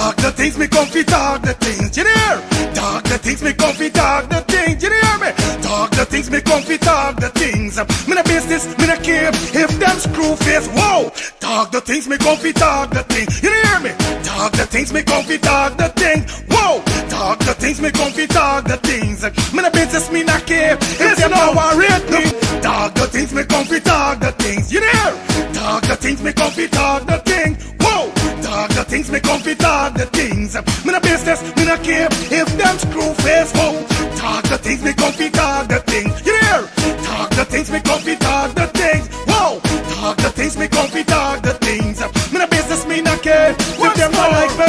Talk the things, me comfy talk the things, you hear? Talk the things, me comfy talk the things, you hear me? Talk the things, me comfy talk the things. Me no business, me no care if them screw face, whoa. Talk the things, me comfy talk the things, you hear me? Talk the things, me comfy talk the things, whoa. Talk the things, me comfy talk the things. Me no business, me no care if them no worried me. Talk the things, me comfy talk the things, you hear? Talk the things, me comfy talk the things, whoa. Talk the things, me comfy talk the things. Me no business, me no care if them screw face, whoa. Talk the things, me comfy talk the things, you hear? Talk the things, me comfy talk the things, whoa. Talk the things, me comfy talk the things. Me no business, me no care if them not like me.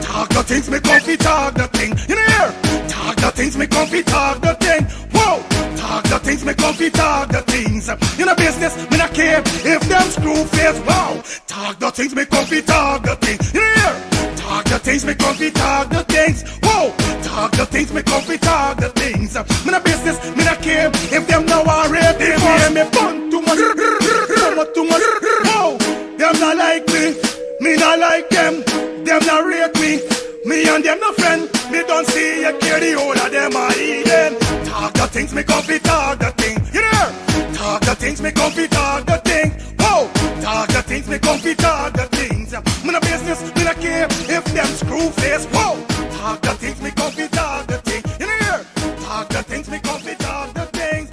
Talk the things, me comfy talk the thing, you hear? Talk the things, me comfy talk the thing, whoa. Talk the things, me comfy talk the things. You know business, me not care if them screw face, wow. Talk the things, me comfy talk the things, you hear? Talk the things, me comfy talk the things, whoa. Talk the things, me comfy talk the things. Me no business, me not care if them now are ready. Hear me bun too much, too much, whoa. Them not like me not like them. Them not rate me. Me and them no friend. Me don't see you care the whole of them are eating. Talk the things, me comfy talk the thing, you hear? Talk the things, me comfy talk the thing, whoa. Talk the things, me comfy talk the things. Me no business, me no care if them screw face, whoa. Talk the things, me comfy talk the thing, you hear? Talk the things, me comfy talk the things.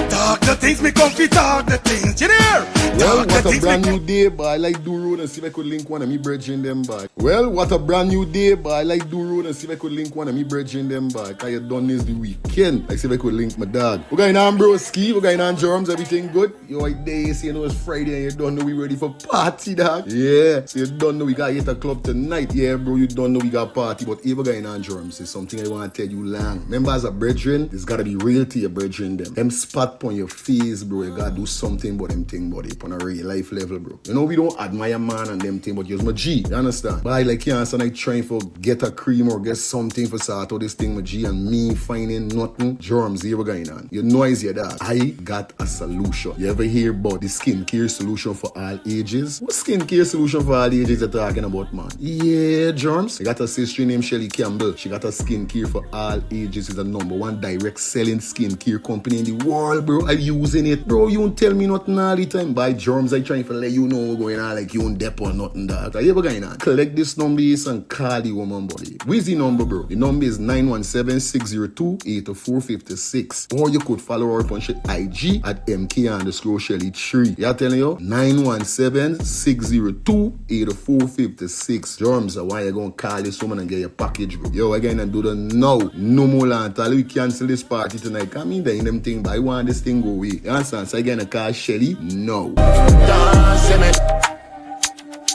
Talk the things, me comfy talk the things, you hear? Well, what a brand new day, boy. I like do road and see if I could link one of me brethren them, boy. Well, what a brand new day, boy. I like do road and see if I could link one of me brethren them, boy. Cause you done this the weekend. Like see if I could link my dog. We're going on, bro, ski. We're going on, germs. Everything good? You right there, you see, you know it's Friday and you don't know we ready for party, dog. Yeah. So you don't know we got hit a club tonight. Yeah, bro, you don't know we got party. But if we're going on, germs, it's something I want to tell you long. Remember, as a brethren, it's got to be real to your brethren them. Them spot on your face, bro. You got to do something about them thing, buddy. On a real life level, bro. You know, we don't admire man and them thing, but you're my G. You understand? But I like can't like trying for get a cream or get something for sort out this thing, my G, and me finding nothing. Germs, here we're going on. You know is your dad. I got a solution. You ever hear about the skincare solution for all ages? What skincare solution for all ages you're talking about, man? Yeah, germs. I got a sister named Shelly Campbell. She got a skincare for all ages. It's the #1 direct selling skincare company in the world, bro. I'm using it. Bro, you don't tell me nothing all the time. By germs, I trying to let you know what's going on, like you don't dep or nothing, dog. So, what's going on? Collect this number and call the woman, buddy. Where's the number, bro? The number is 917-602-8456. Or you could follow her up on IG at MK_Shelly3. Yeah, telling you? 917-602-8456. Germs, why you gonna call this woman and get your package, bro? Yo, again, and do the now. No more land. We cancel this party tonight. I mean, they in them thing, but I want this thing go away. You understand? So again, I call Shelly. No.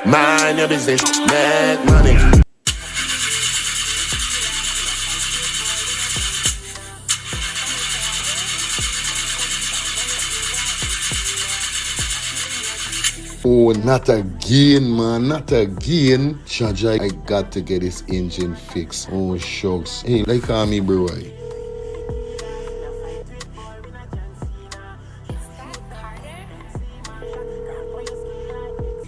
Mind your business, make money. Oh, not again, man, not again. Chaja, I got to get this engine fixed. Oh, shucks. Hey, like call me, bro.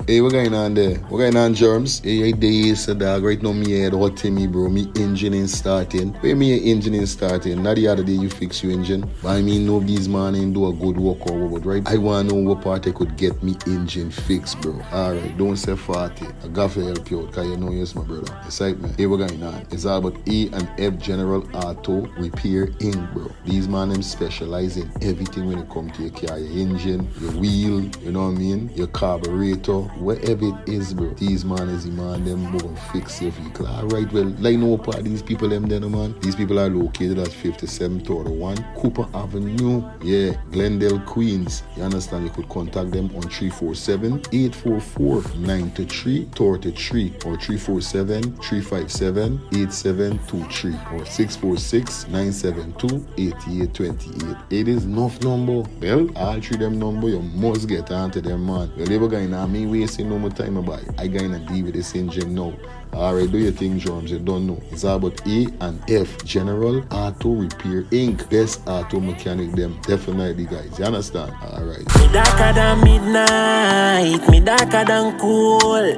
Hey, what going on there? What going on, germs? Hey, days, dog. Right now, me head hot me, bro. Me engine ain't starting. Where me engine ain't starting? Not the other day you fix your engine. But I mean, nobody's man ain't do a good work or what, right? I want to know what part I could get me engine fixed, bro. Alright, don't say 40. I got to help you out, because you know you're my brother. Excitement. Hey, what going on? It's all about E&F General Auto Repair Inc., bro. These man, them specialize in everything when it comes to your car, your engine, your wheel, you know what I mean? Your carburetor. Whatever it is, bro, these man is the man, them will fix your vehicle. Alright, well, like no part these people, them there, man. These people are located at 5731 Cooper Avenue, yeah, Glendale, Queens. You understand? You could contact them on 347-844-9333 or 347-357-8723 or 646-972-8828. It is enough number. Well, all three them number, you must get onto them, man. Well, never going on me wasting no more time about it. I gonna deal with this engine now. Alright, do your thing, germs. You don't know. It's all about E&F General Auto Repair Inc. Best auto mechanic them. Definitely, guys. You understand? Alright. Me darker than midnight. Me darker than cool.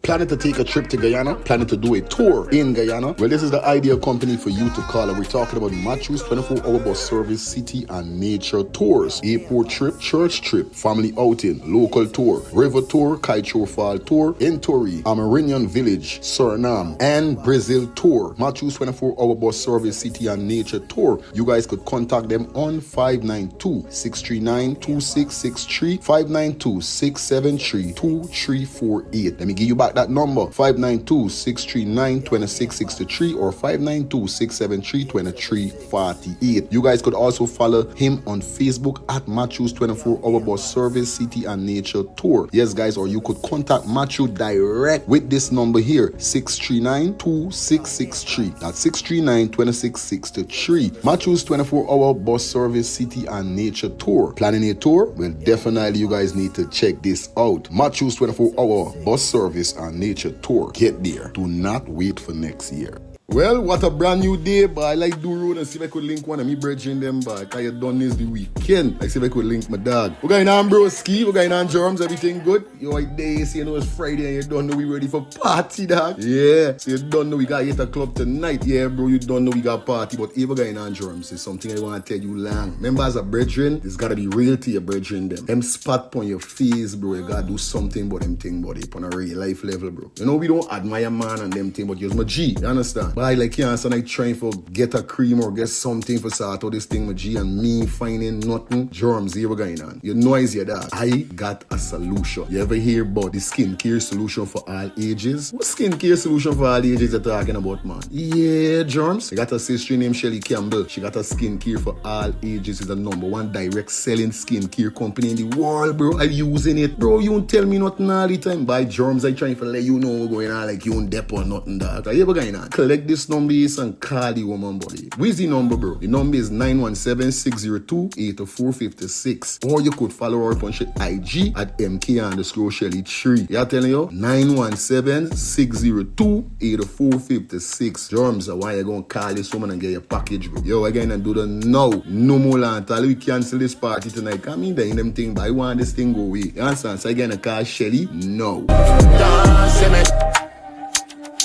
Planning to take a trip to Guyana? Planning to do a tour in Guyana? Well, this is the ideal company for you to call, and we're talking about Matthew's 24-hour bus service, city and nature tours. Airport trip, church trip, family outing, local tour, river tour, Kaicho Fall tour, Intori, Amarinian Village, Suriname, and Brazil tour. Matthew's 24-hour bus service, city and nature tour. You guys could contact them on 592-639-2663, 592-673-2348. Let me give you back that number, 592-639-2663 or 592-673-2348. You guys could also follow him on Facebook at Matthew's 24-hour bus service, city and nature tour. Yes, guys, or you could contact Matthew direct with this number here, 639-2663. That's 639-2663. Matthew's 24-hour bus service, city and nature tour. Planning a tour? Well, definitely you guys need to check this out. Matthew's 24-hour bus service and nature tour. Get there. Do not wait for next year. Well, what a brand new day, boy. I like do road and see if I could link one of me brethren them, boy. Cause you done this the weekend. I see if I could link my dog. We're going on, bro, ski. We're going on, germs. Everything good? You like days, you know it's Friday and you don't know we ready for party, dog. Yeah. So you don't know we got hit a club tonight. Yeah, bro, you don't know we got party. But if we're going on, germs, it's something I want to tell you long. Remember, as a brethren, it's got to be real to your brethren them. Them spot on your face, bro. You got to do something about them thing, buddy. On a real life level, bro. You know, we don't admire man and them thing, but you're my G. You understand? But I like you and I trying for get a cream or get something for sort out this thing with G and me finding nothing. Germs here we're going on. You noise your dog. I got a solution. You ever hear about the skincare solution for all ages? What skincare solution for all ages you're talking about, man? Yeah, germs. I got a sister named Shelly Campbell. She got a skincare for all ages. It's the #1 direct selling skincare company in the world, bro. I'm using it. Bro, you don't tell me nothing all the time. By germs, I trying to let you know what's going on like you don't dep or nothing, dog. So here we're going on. Collect this number and call the woman, buddy. Where's the number, bro? The number is 917-602-8456. Or you could follow her on IG at MK_Shelly3. Yeah, telling you? 917-602-8456. Germs, why you gonna call this woman and get your package, bro? Yo, again, and do the now. No more land. We cancel this party tonight. Come in there in them thing, but I want this thing go away. You understand? So again, I call Shelly? No.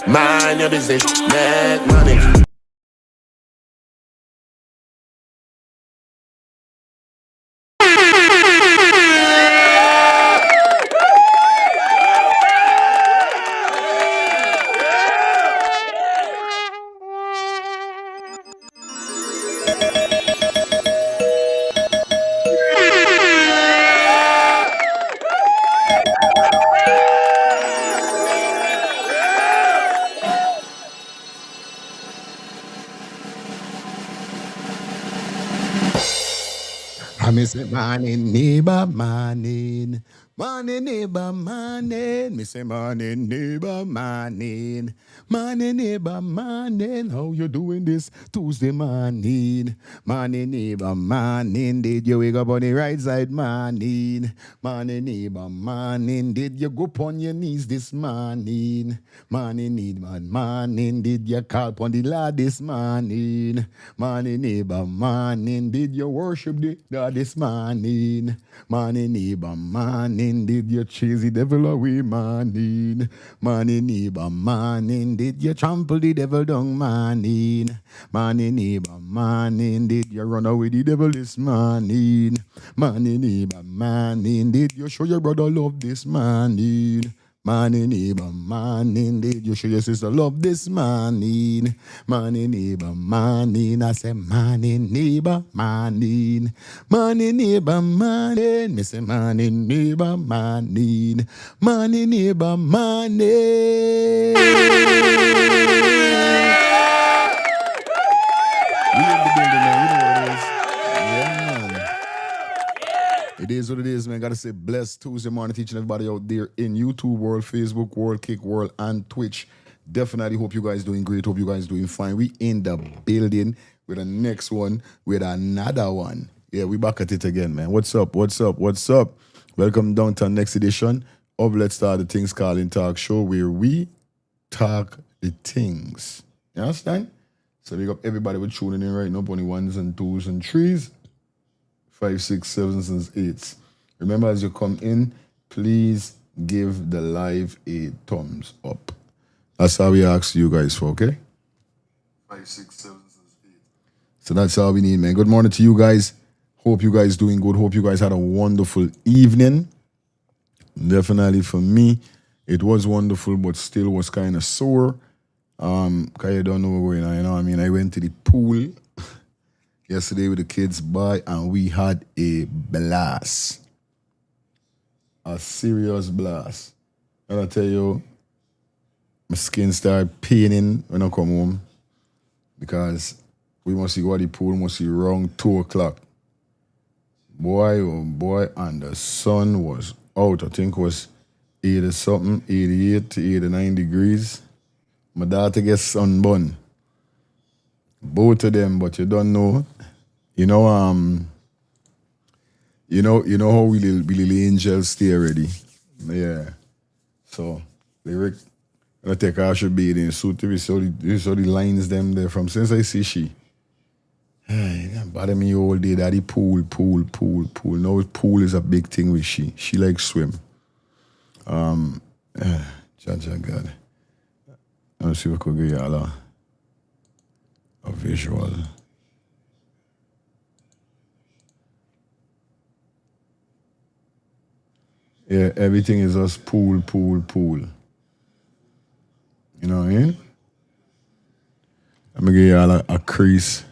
Mind your business, make money. I miss it morning, neighbor, morning. Morning, neighbor, morning. Me say morning, neighbor, morning. Morning, neighbor, morning. How you doing this Tuesday morning? Morning, neighbor, morning. Did you wake up on the right side, morning? Morning, neighbor, morning. Did you go on your knees this morning? Morning, neighbor, morning. Did you call on the Lord this morning? Morning, neighbor, morning. Did you worship the Lord this morning? Morning, neighbor, morning. Did you chase the devil away, morning? Morning, neighbor, morning. Did you trample the devil down, morning? Morning, neighbor, morning. Did you run away the devil this morning? Morning, neighbor, morning. Did you show your brother love this morning? Morning, neighbor, morning. Did you show your sister love this morning? Morning, neighbor, morning. I say morning, neighbor, morning. Morning, neighbor, morning. Me say morning, neighbor, morning. Morning, neighbor, morning. We in the building, man. You know what it is. Yeah, man. It is what it is, man. Gotta say blessed Tuesday morning to each and everybody out there in YouTube world, Facebook world, Kick world, and Twitch. Definitely hope you guys doing great. Hope you guys doing fine. We in the building with the next one, with another one. Yeah, we back at it again, man. What's up? What's up? What's up? Welcome down to the next edition of Let's Start the Things Calling Talk Show, where we talk the things. You understand? So big up everybody with tuning in right now, on the 1s and 2s and 3s. 5, 6, 7s, and 8s. Remember, as you come in, please give the live a thumbs up. That's how we ask you guys for, okay? 5, 6, 7, 8. So that's all we need, man. Good morning to you guys. Hope you guys doing good. Hope you guys had a wonderful evening. Definitely for me, it was wonderful, but still was kind of sore. Cause you don't know what's going on, you know what I mean? I went to the pool yesterday with the kids, boy, and we had a blast. A serious blast. And I tell you, my skin started paining when I come home because we must go to the pool, must be around 2 o'clock. Boy, oh boy, and the sun was out. I think it was 80 something, 88 to 89 degrees. My daughter gets sunburned. Both of them, but you don't know. You know how we little angels stay ready. Yeah. So lyric, I take her should be in suit. We saw the lines them there from since I see she. That bother me all day. Daddy pool. Now pool is a big thing with she. She likes swim. Judge God. Let's see if I could give y'all a visual. Yeah, everything is just pool. You know what I mean? I'm gonna give y'all a crease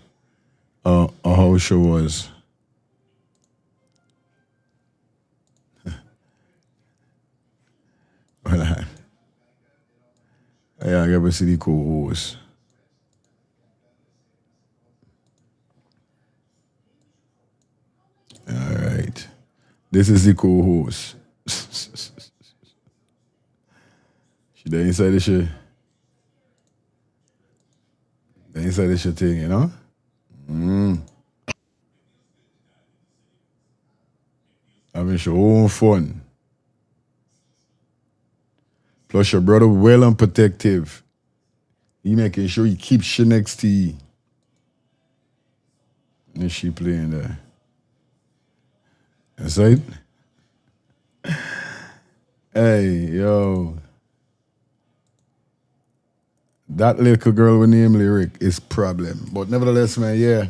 of how she was. Well, yeah, I gotta see the co-host. All right. This is the co-host. She there inside the shit. The inside the shit thing, you know? Having your own fun. Plus your brother well and protective. He making sure he keeps shit next to you. And she playing there. That's right? Hey, yo. That little girl with name Lyric is problem. But nevertheless, man, yeah.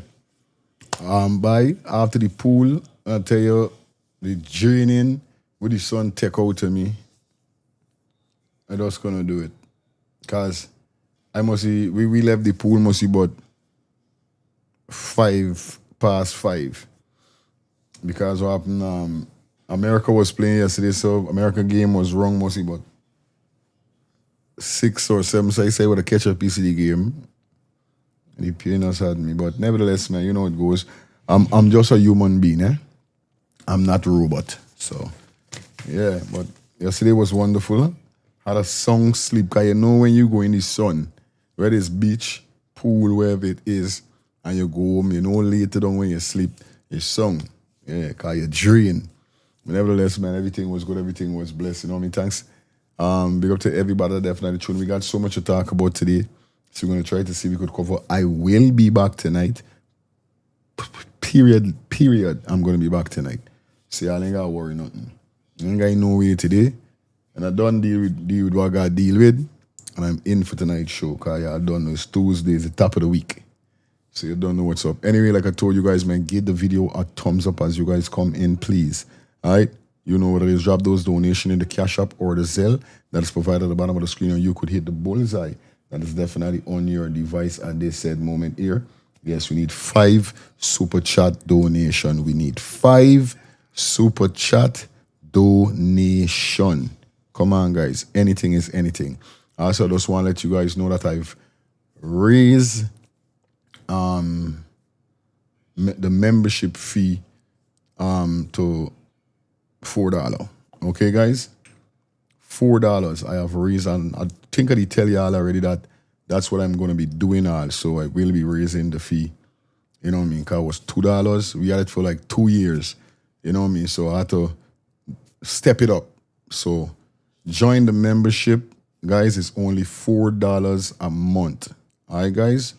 By after the pool, I tell you, the draining with the sun take out of me. I just gonna do it. Cause I must see we left the pool must be about 5:05. Because what happened, America was playing yesterday, so America game was wrong must be about 6 or 7. So I say with a catch up piece of the game. And the pianist had me. But nevertheless, man, you know how it goes. I'm just a human being, eh? I'm not a robot. So yeah, but yesterday was wonderful. Had a sound sleep, cause you know when you go in the sun, whether it's beach, pool, wherever it is, and you go home, you know later on when you sleep, it's song. Yeah, cause you're drained. But nevertheless, man, everything was good, everything was blessed. You know what I mean? Thanks. Big up to everybody that definitely tuned. We got so much to talk about today. So we're gonna try to see if we could cover. I will be back tonight. Period. I'm gonna be back tonight. See, I ain't gotta worry nothing. I ain't got no way today. And I done deal with what I gotta deal with. And I'm in for tonight's show. Cause I don't know, it's Tuesday, it's the top of the week. So you don't know what's up. Anyway, like I told you guys, man, give the video a thumbs up as you guys come in, please. Alright? You know what it is. Drop those donations in the Cash App or the Zelle that is provided at the bottom of the screen, and you could hit the bullseye that is definitely on your device at this said moment here. Yes, we need 5 super chat donation. We need 5 super chat donation. Come on, guys. Anything is anything. Also, I just want to let you guys know that I've raised the membership fee to $4. Okay, guys? $4 I have raised, and I think I did tell y'all already that that's what I'm going to be doing also. I will be raising the fee. You know what I mean? Because it was $2. We had it for like 2 years. You know what I mean? So I had to step it up. So join the membership. Guys, it's only $4 a month. All right, guys?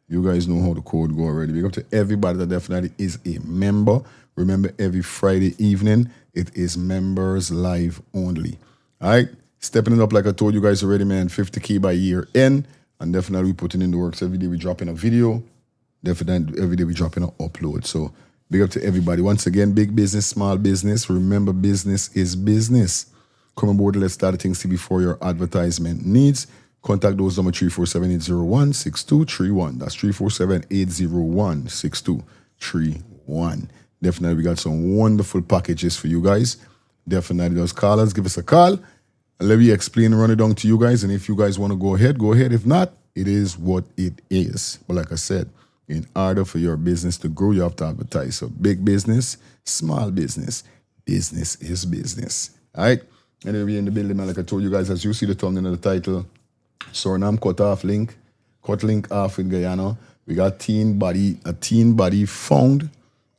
You guys know how the code go already. Big up to everybody that definitely is a member. Remember, every Friday evening, it is members live only. All right, stepping it up like I told you guys already, man. 50K by year end, and definitely we putting in the works every day. We dropping a video, definitely every day we dropping an upload. So big up to everybody. Once again, big business, small business. Remember, business is business. Come aboard, let's start things before your advertisement needs. Contact those number 347-801-6231. That's 347-801-6231. Definitely, we got some wonderful packages for you guys. Definitely, those callers, give us a call. And let me explain and run it down to you guys. And if you guys want to go ahead, go ahead. If not, it is what it is. But like I said, in order for your business to grow, you have to advertise. So big business, small business, business is business. All right? Anyway, we in the building, man. Like I told you guys, as you see the thumbnail of the title, Suriname cut link off with Guyana. We got a teen body found.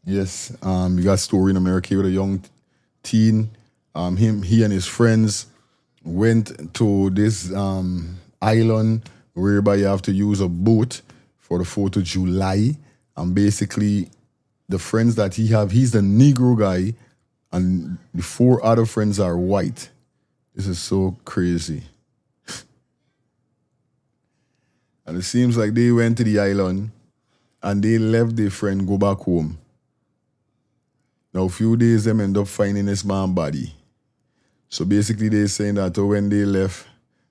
Yes, we got a story in America with a young teen. He and his friends went to this island whereby you have to use a boat for the 4th of July. And basically, the friends that he have, he's the Negro guy, and the 4 other friends are white. This is so crazy. And it seems like they went to the island and they left their friend go back home. Now, a few days, them end up finding this man's body. So basically, they're saying that when they left,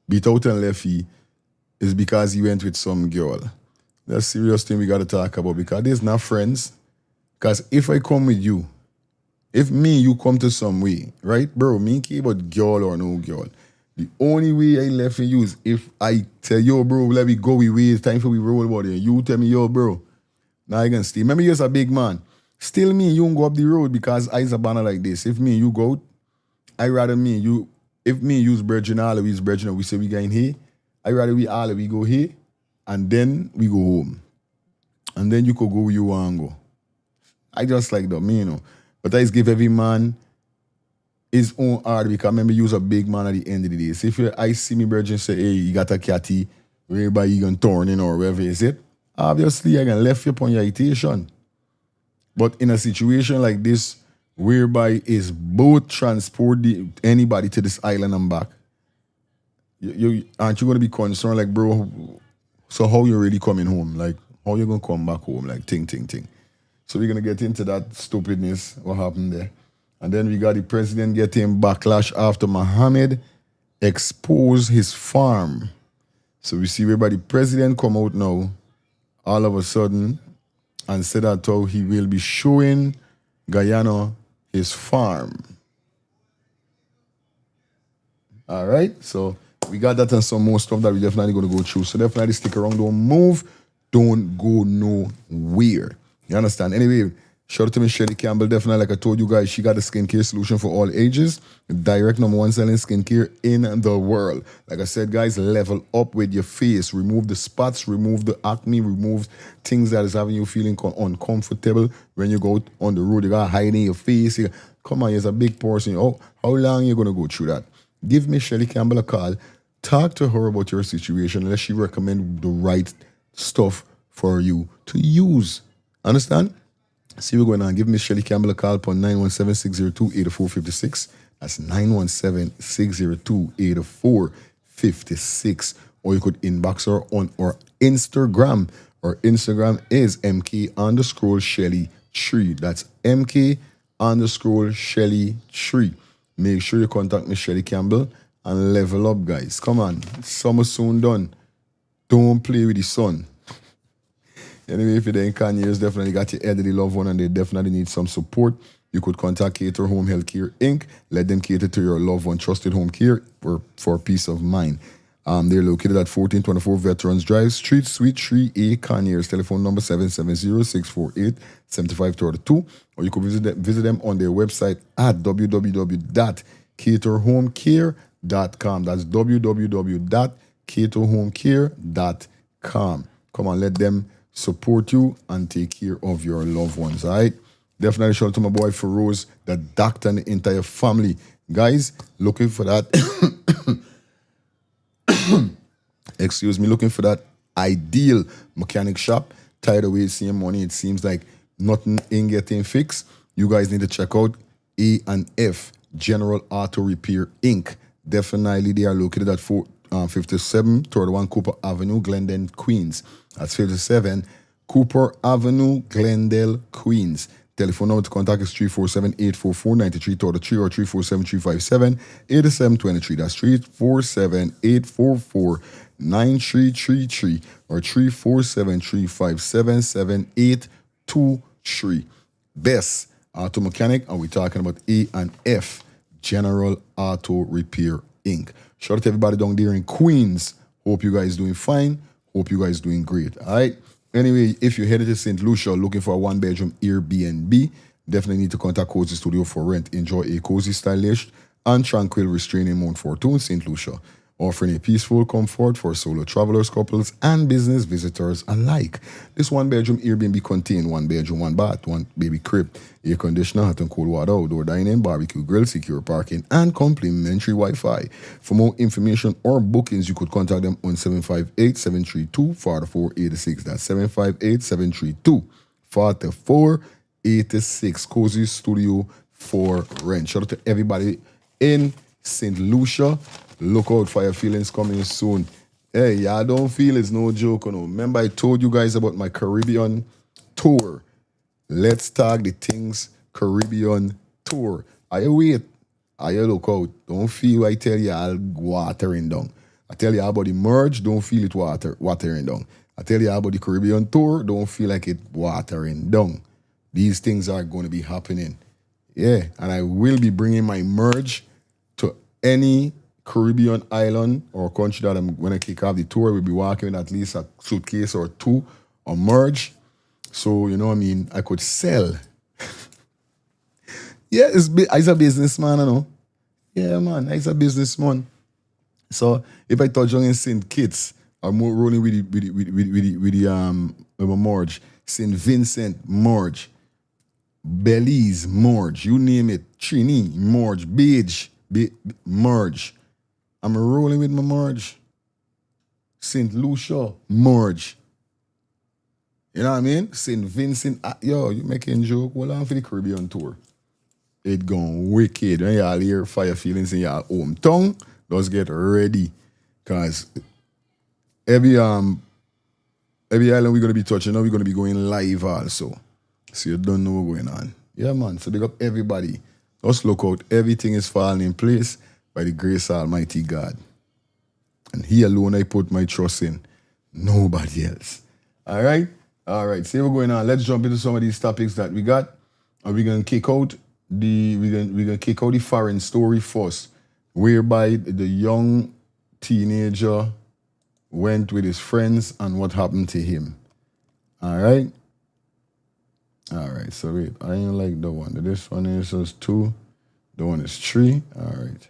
beat out and left he, is because he went with some girl. That's a serious thing we got to talk about, because they's not friends. Because if I come with you, if me, you come to some way, right, bro, me care about girl or no girl. The only way I left for you is if I tell yo, bro, let me go, we wait, it's time for we roll about it. You tell me, yo, bro, now I can stay. Remember, you're a big man. Still me, you won't go up the road because I's a banner like this. If me, you go, I rather me, you, if me use Virgin all we use Virgin, we say we going here, I rather we all we go here, and then we go home. And then you could go where you want to go. I just like that, me, you know. But I just give every man his own art, because remember, use a big man at the end of the day. So if I see me Virgin say, hey, you got a catty, whereby you gonna turn in or wherever is it, obviously I can left you upon your invitation. But in a situation like this, whereby is both transport anybody to this island and back, aren't you gonna be concerned, like, bro, so how you really coming home? Like, how you gonna come back home? Like, ting. So we're gonna get into that stupidness, what happened there. And then we got the president getting backlash after Mohammed exposed his farm. So we see whereby the president come out now, all of a sudden, and said that how he will be showing Guyana his farm. All right, so we got that and some more stuff that we definitely going to go through. So definitely stick around, don't move, don't go nowhere. You understand? Anyway, shout out to Miss Shelly Campbell. Definitely, like I told you guys, she got a skincare solution for all ages. Direct #1 selling skincare in the world. Like I said, guys, level up with your face. Remove the spots, remove the acne, remove things that is having you feeling uncomfortable when you go out on the road. You got hiding your face. Come on, here's a big portion. Oh, how long are you going to go through that? Give Miss Shelly Campbell a call. Talk to her about your situation. Let she recommend the right stuff for you to use. Understand? See, we're going on. Give Miss Shelly Campbell a call upon 917-602-8456. That's 917-602-8456. Or you could inbox her on our Instagram. Our Instagram is MK_Shelly3. That's MK_Shelly3. Make sure you contact Miss Shelly Campbell and level up, guys. Come on. Summer soon done. Don't play with the sun. Anyway, if you're in Kanye's, definitely got your elderly loved one and they definitely need some support, you could contact Cater Home Healthcare Inc. Let them cater to your loved one. Trusted home care for peace of mind. They're located at 1424 Veterans Drive, Street Suite 3A, Conyers. Telephone number 770-648-7532. Or you could visit them on their website at www.caterhomecare.com. That's www.caterhomecare.com. Come on, let them support you and take care of your loved ones, all right? Definitely shout out to my boy Feroz, the doctor and the entire family. Guys, looking for that, excuse me, looking for that ideal mechanic shop. Tired of wasting money. It seems like nothing ain't getting fixed. You guys need to check out A&F General Auto Repair Inc. Definitely, they are located at 57 1 Cooper Avenue, Glendale, Queens. That's 57 Cooper Avenue, Glendale, Queens. Telephone number to contact is 347-844-9333 or 347-357-8723. That's 347-844-9333 or 347-357-7823. Best Auto Mechanic, and we're talking about A&F, General Auto Repair Inc. Shout out to everybody down there in Queens. Hope you guys doing fine. Hope you guys doing great. All right. Anyway, if you're headed to St. Lucia looking for a one-bedroom Airbnb, definitely need to contact Cozy Studio for rent. Enjoy a cozy, stylish, and tranquil restraining Mount Fortune, St. Lucia, offering a peaceful comfort for solo travelers, couples, and business visitors alike. This one-bedroom Airbnb contains one bedroom, one bath, one baby crib, air conditioner, hot and cold water, outdoor dining, barbecue grill, secure parking, and complimentary Wi-Fi. For more information or bookings, you could contact them on 758-732-4486. That's 758-732-4486. Cozy Studio for rent. Shout out to everybody in St. Lucia. Look out for your feelings coming soon. Hey, y'all don't feel it's no joke. No. Remember I told you guys about my Caribbean tour. Let's Talk the Things Caribbean tour. I wait. I look out. Don't feel I tell you I'll watering down. I tell you about the merge, don't feel it watering down. I tell you about the Caribbean tour, don't feel like it watering down. These things are going to be happening. Yeah, and I will be bringing my merge to any Caribbean island or country that I'm going to kick off the tour. We'll be walking with at least a suitcase or two or merge. So, you know what I mean? I could sell. Yeah, it's a businessman, you know. Yeah, man, it's a businessman. So if I touch on in St. Kitts, I'm more rolling with the merge. St. Vincent merge. Belize merge. You name it. Trini merge. Beach merge. I'm rolling with my merge. St. Lucia merge. You know what I mean? St. Vincent. Yo, you making joke? Well, I'm for the Caribbean tour. It gone wicked. When y'all hear fire feelings in your hometown, let's get ready. Cause every island we're gonna be touching, now we're gonna be going live also. So you don't know what's going on. Yeah, man. So big up everybody. Just look out. Everything is falling in place by the grace of Almighty God. And He alone I put my trust in. Nobody else. All right? All right. See what's going on. Let's jump into some of these topics that we got. And we're gonna kick out the foreign story first, whereby the young teenager went with his friends and what happened to him. All right? All right, so wait, I ain't like the one. This one is just 2. The one is 3. All right.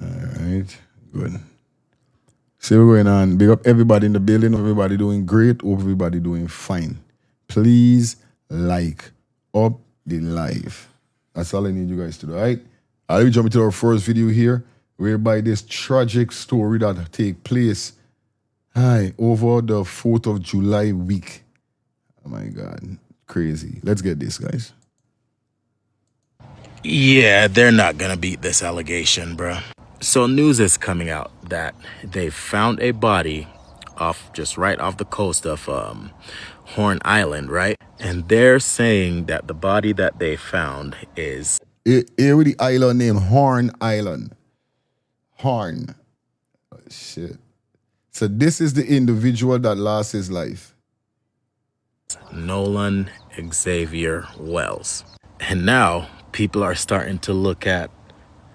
All right, good. See what's going on. Big up everybody in the building. Everybody doing great. Hope everybody doing fine. Please like up the live. That's all I need you guys to do, all right? I'll be jumping to our first video here, whereby this tragic story that take place over the 4th of July week. Oh my God, crazy. Let's get this, guys. Yeah, they're not gonna beat this allegation, bruh. So news is coming out that they found a body right off the coast of Horn Island, right? And they're saying that the body that they found is Here with the island name Horn Island. Horn. Oh, shit. So this is the individual that lost his life. Nolan Xavier Wells. And now people are starting to look at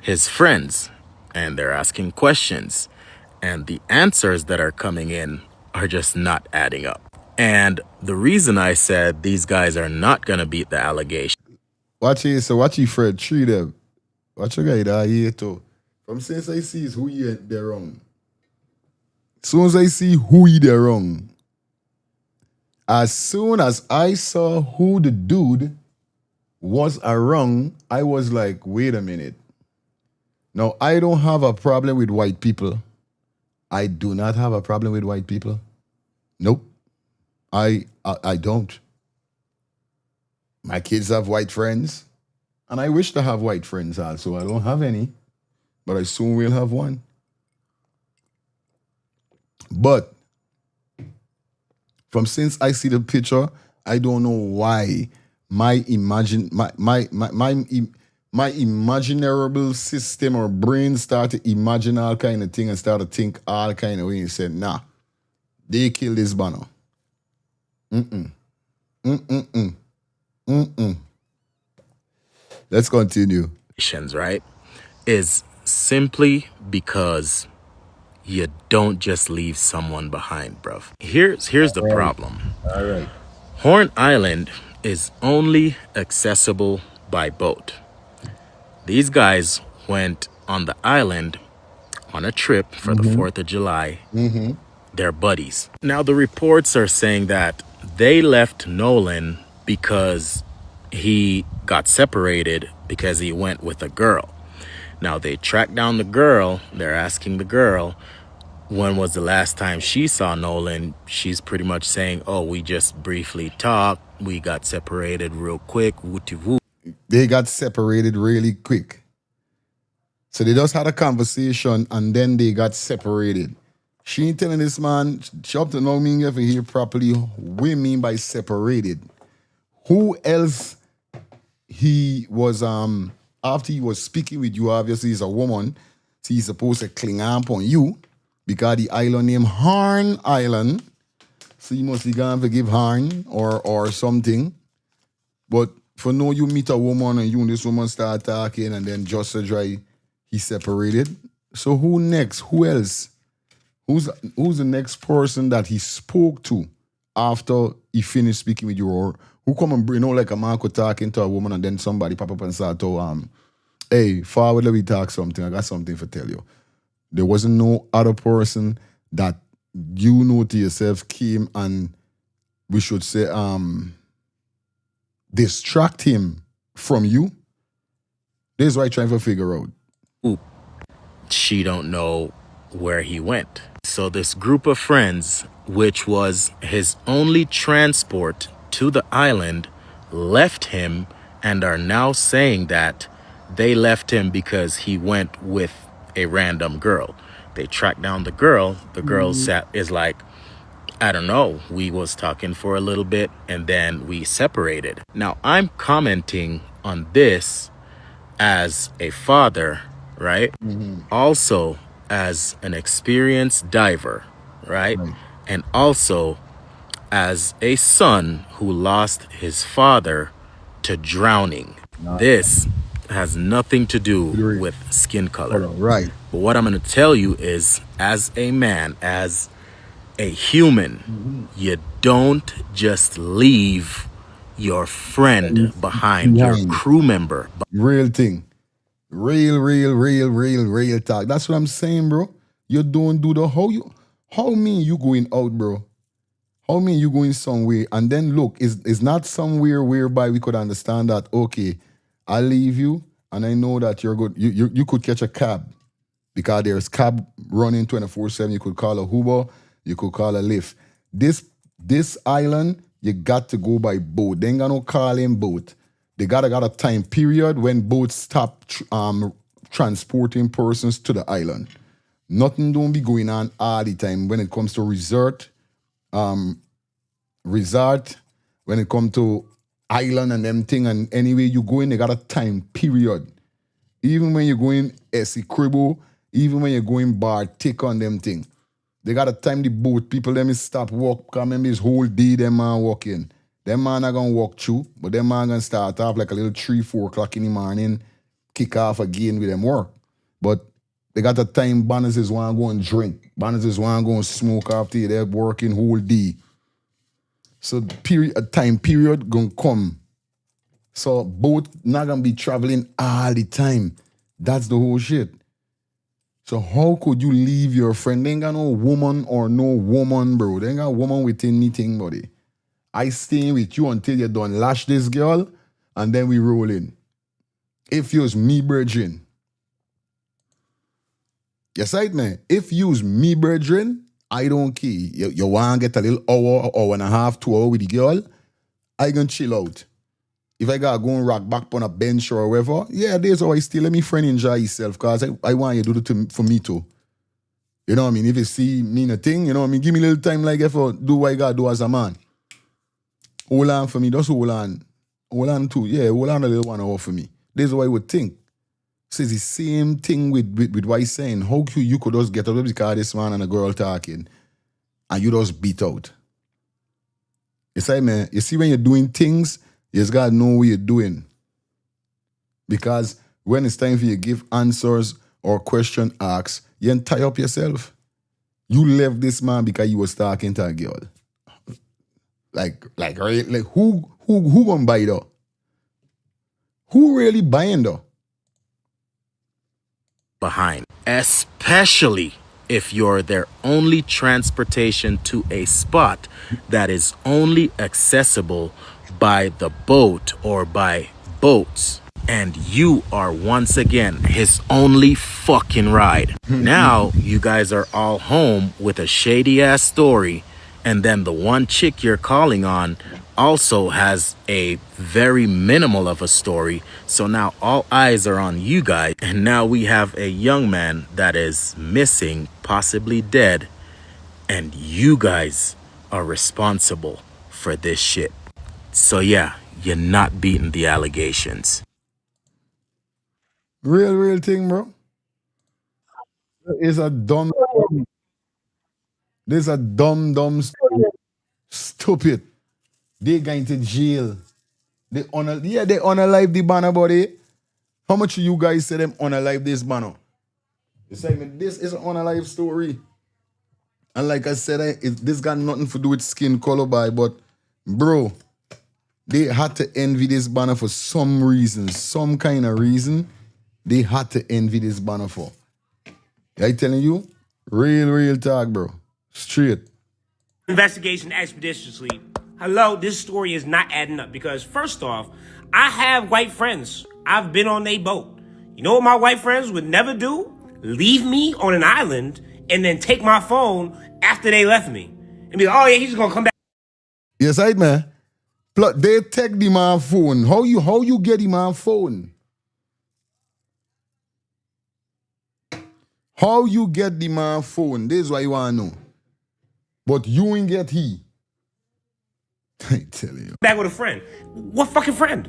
his friends and they're asking questions. And the answers that are coming in are just not adding up. And the reason I said these guys are not going to beat the allegation. Watch it, so watch you Fred, treat them. Watch your guy that here too. From since I see is who you they're wrong. Soon as I see who they're wrong. As soon as I saw who the dude was wrong, I was like, wait a minute. Now, I don't have a problem with white people. I do not have a problem with white people. Nope. I don't. My kids have white friends. And I wish to have white friends also. I don't have any, but I soon will have one. But from since I see the picture, I don't know why my imaginable system or brain start to imagine all kind of thing and start to think all kind of way and said, nah, they killed this banner. Let's continue. Right? Is simply because you don't just leave someone behind, bruv. Here's the problem. All right. Horn Island is only accessible by boat. These guys went on the island on a trip for the 4th of July. They're buddies. Now, the reports are saying that they left Nolan because he got separated because he went with a girl. Now, they tracked down the girl. They're asking the girl, when was the last time she saw Nolan? She's pretty much saying, oh, we just briefly talked. We got separated real quick. Wooty-woo. They got separated really quick. So they just had a conversation and then they got separated. She ain't telling this man, she up to know me if you hear properly, what we mean by separated. Who else he was, after he was speaking with you, obviously he's a woman, so he's supposed to cling up on you because the island named Horn Island. So you must be going to give Horn or something. But for now, you meet a woman and you and this woman start talking and then just a dry, he separated. So who next? Who else? Who's the next person that he spoke to after he finished speaking with you? Or who come and bring, like a man could talking to a woman and then somebody pop up and start to, hey, forward, let me talk something. I got something to tell you. There wasn't no other person that you know to yourself came and we should say, distract him from you. This is what I'm trying to figure out. She don't know where he went. So this group of friends, which was his only transport to the island, left him and are now saying that they left him because he went with a random girl. They tracked down the girl. The girl is like, I don't know. We was talking for a little bit and then we separated. Now, I'm commenting on this as a father, right? Also as an experienced diver, right? And also as a son who lost his father to drowning. This has nothing to do with skin color. Right. But what I'm going to tell you is, as a man, as a human, you don't just leave your friend behind, your crew member. Real thing. Real talk. That's what I'm saying, bro. You don't do the how mean you going out, bro? How mean you going somewhere? And then look, it's not somewhere whereby we could understand that, okay, I leave you and I know that you're good. You could catch a cab because there's cab running 24/7. You could call a Uber, you could call a Lyft. This island, you got to go by boat. They ain't got no calling boat. They got a time period when boats stop transporting persons to the island. Nothing don't be going on all the time when it comes to resort, when it comes to island and them thing, and anyway you go in, they got a time period. Even when you're going Essequibo, even when you're going bar, take on them thing. They got to time the boat. People, let me stop walk. Come in this whole day, them man walking. Them man are going to walk through, but them man going to start off like a little 3, 4 o'clock in the morning, kick off again with them work. But they got the time, bonuses want to go and drink. Bonuses want to go and smoke after they're working whole day. So a time period going to come. So both not going to be traveling all the time. That's the whole shit. So how could you leave your friend? They ain't got no woman or no woman, bro. They ain't got woman within anything, buddy. I stay with you until you done lash this girl, and then we roll in. If you's me, brethren. Yes, right, man. If you's me, brethren, I don't care. You want to get a little hour and a half, 2 hours with the girl, I can chill out. if I gotta go and rock back on a bench or whatever, yeah, there's how I still let me friend enjoy himself, because I want you to do it for me too. You know what I mean? If you see me in a thing, you know what I mean? Give me a little time like if I do what I gotta do as a man. Hold on for me, just hold on. Hold on too. Yeah, hold on a little 1 hour for me. This is what I would think. So it's the same thing with what he's saying. How you could just get out of the car, this man and a girl talking, and you just beat out. It's like, man, you see when you're doing things, you just gotta know what you're doing. Because when it's time for you to give answers or question asks, you ain't tie up yourself. You left this man because he was talking to a girl. Like who gonna buy though? Who really buying though? Behind, especially if you're their only transportation to a spot that is only accessible by the boat or by boats. And you are once again his only fucking ride. Now you guys are all home with a shady ass story, and then the one chick you're calling on also has a very minimal of a story. So now all eyes are on you guys, and now we have a young man that is missing, possibly dead, and you guys are responsible for this shit. So yeah, you're not beating the allegations. Real thing, bro. It's a dumb. This is a dumb story. Stupid. They going to jail. They unalive the banner, buddy. How much you guys say them unalive this banner? You say me, this is an unalive story. And like I said, this got nothing to do with skin color, but bro, they had to envy this banner for some reason, some kind of reason. They had to envy this banner for. I telling you, real talk, bro. Straight. Investigation expeditiously. Hello, this story is not adding up because first off, I have white friends. I've been on their boat. You know what my white friends would never do? Leave me on an island and then take my phone after they left me. And be like, oh yeah, he's gonna come back. Yes, right, man. Plus, they take the man phone. How you get the man phone? How you get the man phone? This is what you want to know. But you ain't get he. I tell you. Back with a friend. What fucking friend?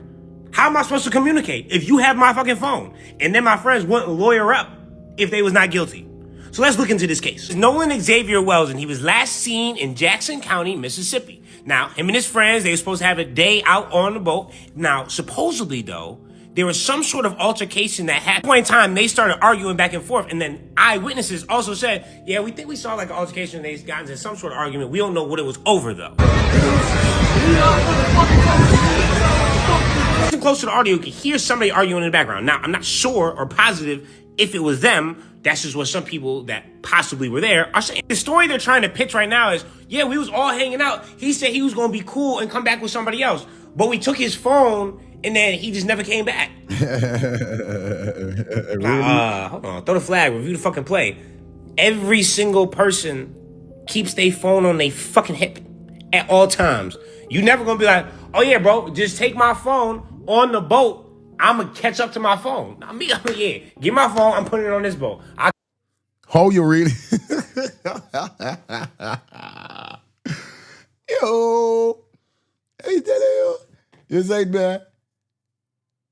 How am I supposed to communicate if you have my fucking phone? And then my friends wouldn't lawyer up if they was not guilty. So let's look into this case. Nolan Xavier Wells, and he was last seen in Jackson County, Mississippi. Now, him and his friends, they were supposed to have a day out on the boat. Now, supposedly though, there was some sort of altercation that happened. At one point in time, they started arguing back and forth, and then eyewitnesses also said, yeah, we think we saw like an altercation and they got into some sort of argument. We don't know what it was over though. Close to the audio, you can hear somebody arguing in the background. Now, I'm not sure or positive if it was them. That's just what some people that possibly were there are saying. The story they're trying to pitch right now is, yeah, we was all hanging out. He said he was going to be cool and come back with somebody else. But we took his phone and then he just never came back. Hold on. Throw the flag. Review the fucking play. Every single person keeps their phone on their fucking hip at all times. You never going to be like, oh yeah, bro, just take my phone on the boat. I'm going to catch up to my phone. Yeah, get my phone. I'm putting it on this boat. How you really? Yo, I tell you, it's like that.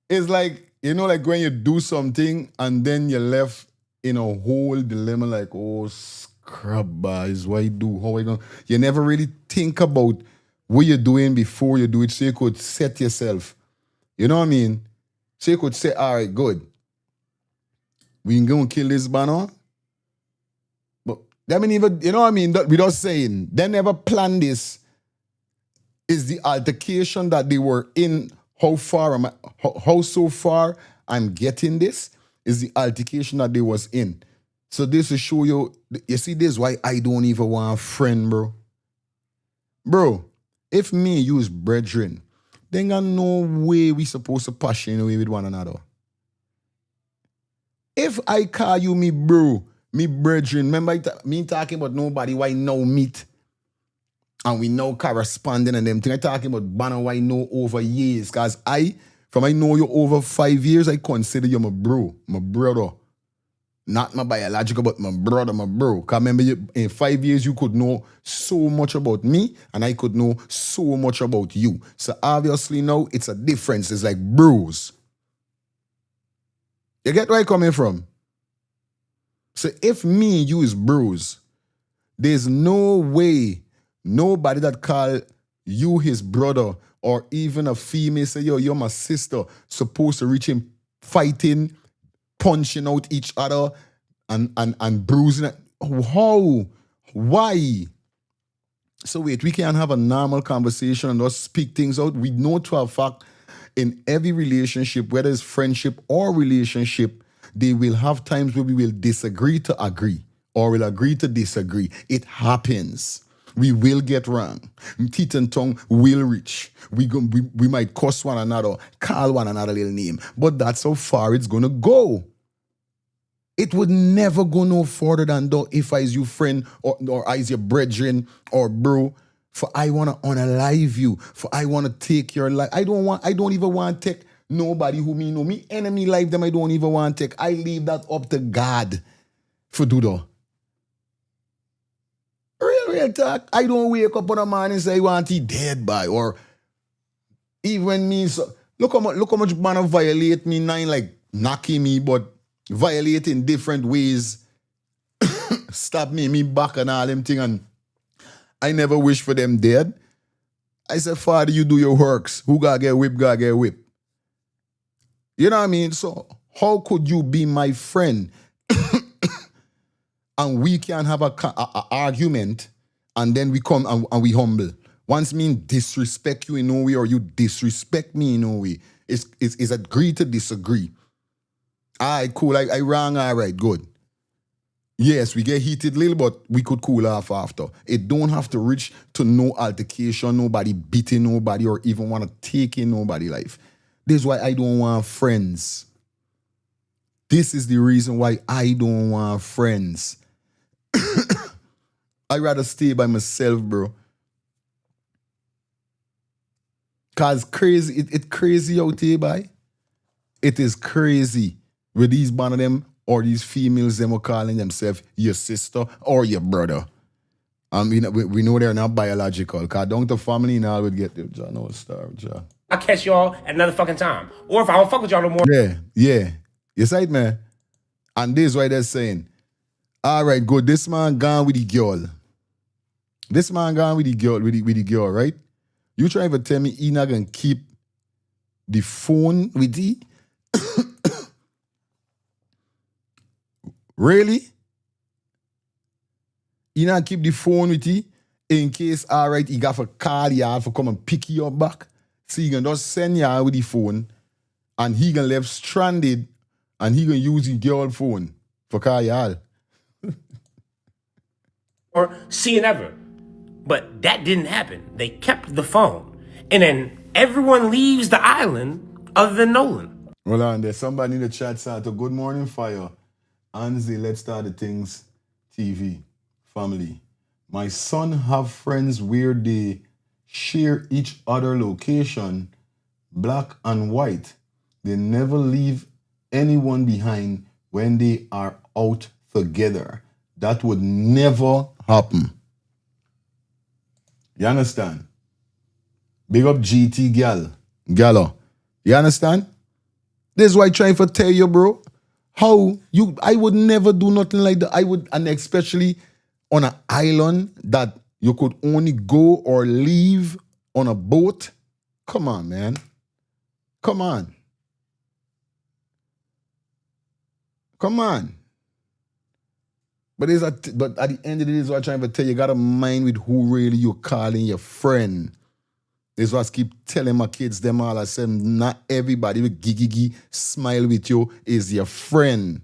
It's like, you know, like when you do something and then you're left in a whole dilemma, like, oh, scrub, is what I do, how I going. You never really think about what you're doing before you do it, so you could set yourself. You know what I mean? So you could say, all right, good. We can go and kill this banner. But that mean even, you know what I mean? Without saying, they never planned this. Is the altercation that they were in, how so far I'm getting this, is the altercation that they was in. So this will show you see, this is why I don't even want a friend, bro. Bro, if me use brethren, then got no way we supposed to passion away with one another. If I call you me bro, me brethren, remember me talking about nobody why now meet. And we now corresponding and them thing. I talking about banner I know over years. Cause I know you over 5 years, I consider you my bro, my brother. Not my biological, but my brother, my bro. Cause remember in 5 years you could know so much about me and I could know so much about you. So obviously now it's a difference. It's like bros. You get where I'm coming from? So if me and you is bros, there's no way nobody that call you his brother or even a female say, yo, you're my sister, supposed to reach him fighting, punching out each other and bruising it. How? Why? So wait, we can't have a normal conversation and just speak things out. We know to a fact in every relationship, whether it's friendship or relationship, they will have times where we will disagree to agree or will agree to disagree. It happens. We will get wrong. Teeth and tongue will reach. We might cuss one another, call one another little name, but that's how far it's going to go. It would never go no further than that if I is your friend or I is your brethren or bro. For I want to unalive you. For I want to take your life. I don't even want to take nobody who me know me enemy life them. I don't even want to take. I leave that up to God for do that. Real talk. I don't wake up on a morning and say I want he dead by or even me. So, look how much man violate me nine like knocking me, but violate in different ways. Stab me back and all them thing, and I never wish for them dead. I said, Father, you do your works. Who gotta get whipped, gotta get whipped. You know what I mean? So how could you be my friend and we can have a argument and then we come and we humble? Once mean disrespect you in no way or you disrespect me in no way. It's agree to disagree. All right, cool. I wrong, all right, good. Yes, we get heated little, but we could cool off after. It don't have to reach to no altercation, nobody beating nobody or even want to take in nobody's life. This is why I don't want friends. This is the reason why I don't want friends. I'd rather stay by myself, bro. Cause crazy, it's crazy out here, boy. It is crazy with these one of them or these females them are calling themselves your sister or your brother. We know they're not biological. Cause down to family now would get them. No star, ja. I'll catch y'all at another fucking time. Or if I don't fuck with y'all no more. Yeah. You right, man. And this is why they're saying, all right, good. This man gone with the girl. This man gone with the girl, right? You trying to tell me he not gonna keep the phone with he? Really? He not keep the phone with he in case, all right, he got to call you for come and pick you up back. So he can just send you with the phone and he can left stranded and he can use his girl phone for call you all. Or see you never. But that didn't happen. They kept the phone. And then everyone leaves the island other than Nolan. Hold on, there's somebody in the chat saying, good morning, fire. Anzi, let's start the things. TV, family. My son have friends where they share each other location, black and white. They never leave anyone behind when they are out together. That would never happen. You understand? Big up GT Gallo. You understand? This is why I trying to tell you, bro. I would never do nothing like that. I would, and especially on an island that you could only go or leave on a boat. Come on, man. Come on. But at the end of the day, is what I'm trying to tell you, you gotta mind with who really you're calling your friend. This is what I keep telling my kids, them all. I said, not everybody with gigi smile with you is your friend.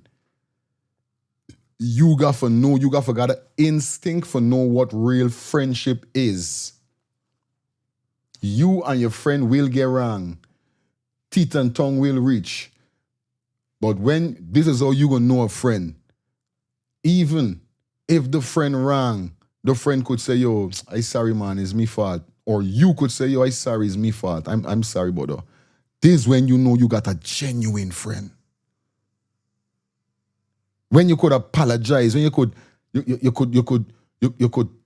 You got to know, you got an instinct for know what real friendship is. You and your friend will get wrong. Teeth and tongue will reach. But this is how you gonna know a friend. Even if the friend wrong, the friend could say, yo, I sorry, man, it's me fault. Or you could say, yo, I sorry, it's me fault. I'm sorry, brother. This is when you know you got a genuine friend. When you could apologize, when you could,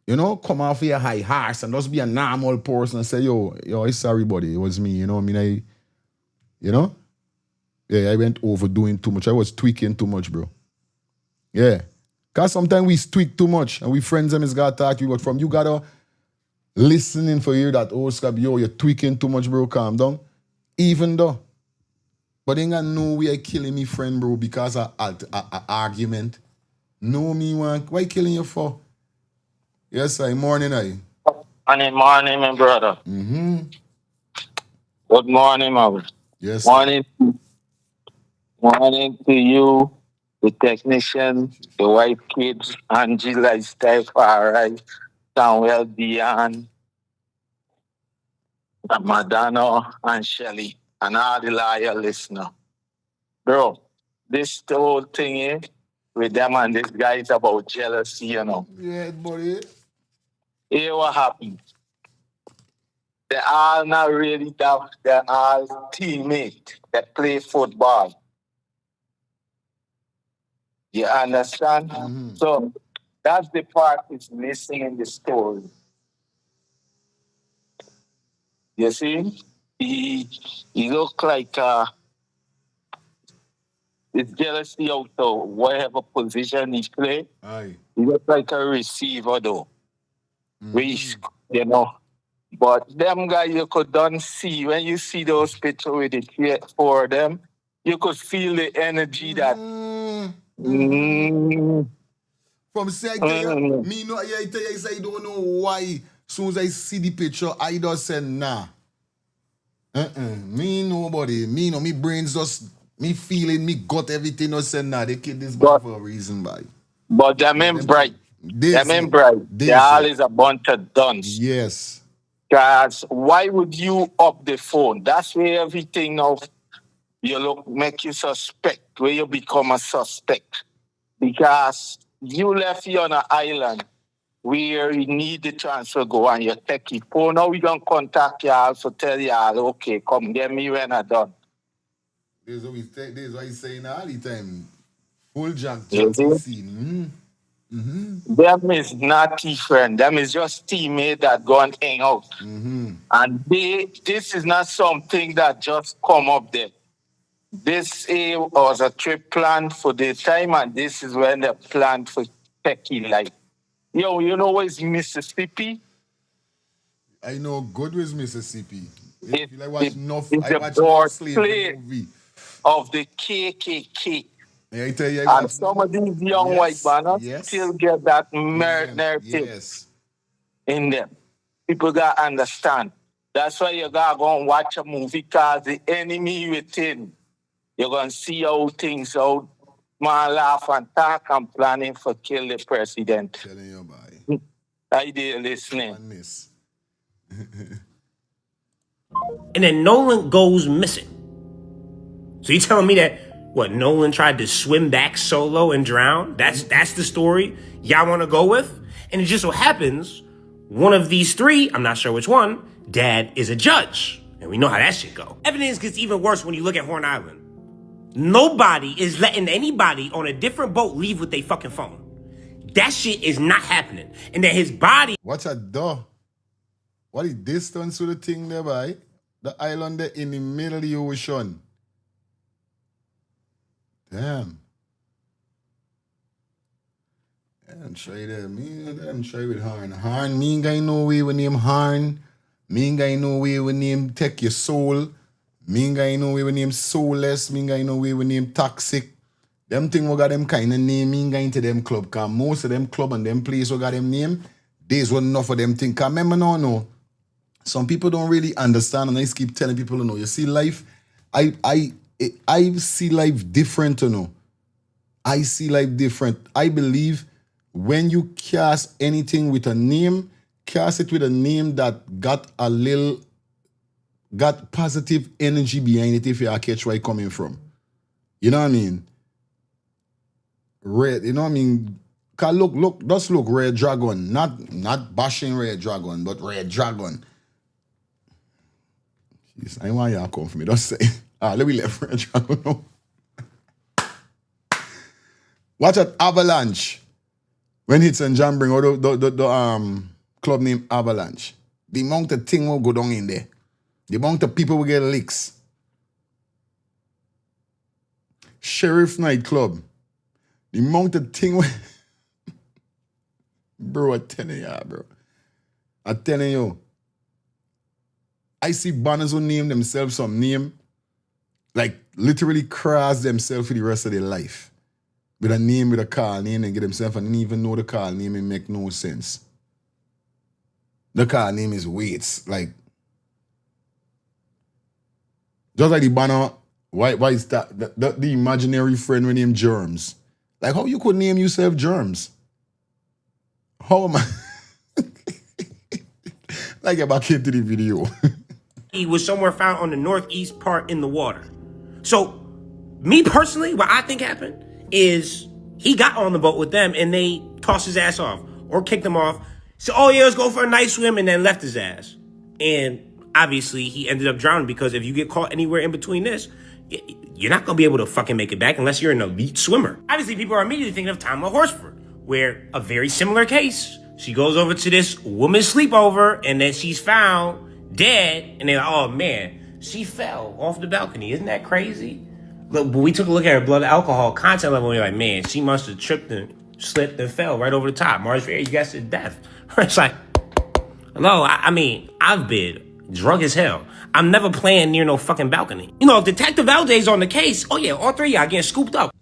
you know, come off your high horse and just be a normal person and say, yo, I'm sorry, buddy. It was me. You know what I mean? I went overdoing too much. I was tweaking too much, bro. Yeah. Because sometimes we tweak too much and we friends them is got to talk to you, but from you gotta listening for you that, oh, Scab, yo, you're tweaking too much, bro. Calm down. Even though. But ain't got no way I killing me friend, bro, because of argument. No, me want. Why killing you for? Yes, morning, Morning, my brother. Good morning, my Yes, morning, morning to you, the technician, the white kids, Angela, Steph, alright, Samuel, Dion, Madonna, and Shelly, and all the loyal listener. Bro, this the whole thing here with them and this guy is about jealousy, you know. Yeah, buddy. Here what happened. They're all not really tough. They're all teammates that play football. You understand? So that's the part that's missing in the story. You see? He look like it's jealousy out of whatever position he play. Aye. He look like a receiver though. You know. But them guys you could don't see when you see those pictures with the 3 4 of them, you could feel the energy that From say I tell you, me no, I tell you, I say I don't know why. Soon as I see the picture, I just say nah. Me nobody. Me no, me brains just me feeling, me gut everything. Just say nah. They kid this boy for a reason, boy. But them ain't bright. Them ain't bright. They all is a bunch of duns. Yes. Guys, why would you up the phone? That's where everything now you look make you suspect, where you become a suspect. Because you left you on an island where you need the transfer go and you take your phone. Now we gonna contact y'all to tell y'all, okay, come get me when I done. This is what he's saying all the time. Full jack Mhm. scene. Them is not friend. Them is just teammate that go and hang out. And this is not something that just come up there. This was a trip planned for the time, and this is when they planned for Techie life. Yo, you know where's Mississippi? I know good with Mississippi. I It's watch enough the slavery movie. of the KKK. Yeah, I tell you, And some of these young white banners still get that narrative in them. People got to understand. That's why you got to go and watch a movie called The Enemy Within. You're going to see how things out. Man laugh and talk and planning for kill the president. Telling you, boy. I did listening. And then Nolan goes missing. So you telling me that what Nolan tried to swim back solo and drown? That's the story y'all want to go with? And it just so happens one of these three, I'm not sure which one, dad is a judge. And we know how that shit go. Evidence gets even worse when you look at Horn Island. Nobody is letting anybody on a different boat leave with their fucking phone. That shit is not happening. And then his body... Watch a door. What is distance to the thing there, boy? The island there in the middle of the ocean. Damn. I'm try that. I'm try with Harn. Harn, me ain't got no way with name Harn. Me ain't got no way with name Take Your Soul. Me ain't got no way with name Soulless. Me ain't got no way with name Toxic. Them thing we got them kind of name, me ain't got into them club. Cause most of them club and them place we got them name, there's one enough of them thing. Cause remember now, no. Some people don't really understand, and I just keep telling people, you know, you see life, I see life different, you know. I see life different. I believe when you cast anything with a name, cast it with a name that got positive energy behind it if you catch where it's coming from. You know what I mean? Red, you know what I mean? Cause look, just look, Red Dragon. Not bashing Red Dragon, but Red Dragon. Jeez, I want you to come for me. Just say. Let me let Red Dragon know. Watch at Avalanche. When hits and Jam bring out the club name Avalanche. The amount of thing will go down in there. The amount of people will get licks. Sheriff Nightclub. The amount of thing will... Bro, I'm telling you, bro. I'm telling you. I see banners who name themselves some name. Like, literally cross themselves for the rest of their life. With a name, with a call name, and get themselves and didn't even know the call name. It make no sense. The call name is Waits. Like, just like the banner, why is that? The imaginary friend we name Germs. Like, how you could name yourself Germs? How am I? Like, get back into the video. He was somewhere found on the northeast part in the water. So, me personally, what I think happened is he got on the boat with them and they tossed his ass off or kicked him off. So, oh yeah, let's go for a nice swim, and then left his ass. And obviously he ended up drowning, because if you get caught anywhere in between this, you're not going to be able to fucking make it back unless you're an elite swimmer. Obviously, people are immediately thinking of Tamla Horsford, where a very similar case. She goes over to this woman's sleepover, and then she's found dead, and they're like, oh man, she fell off the balcony. Isn't that crazy? Look, but we took a look at her blood alcohol content level, and we're like, man, she must have tripped and slipped and fell right over the top. Marge Ferry, you guessed it, death. It's like, hello, I mean, I've been drunk as hell. I'm never playing near no fucking balcony. You know, if Detective LJ's on the case, oh yeah, all three of y'all getting scooped up.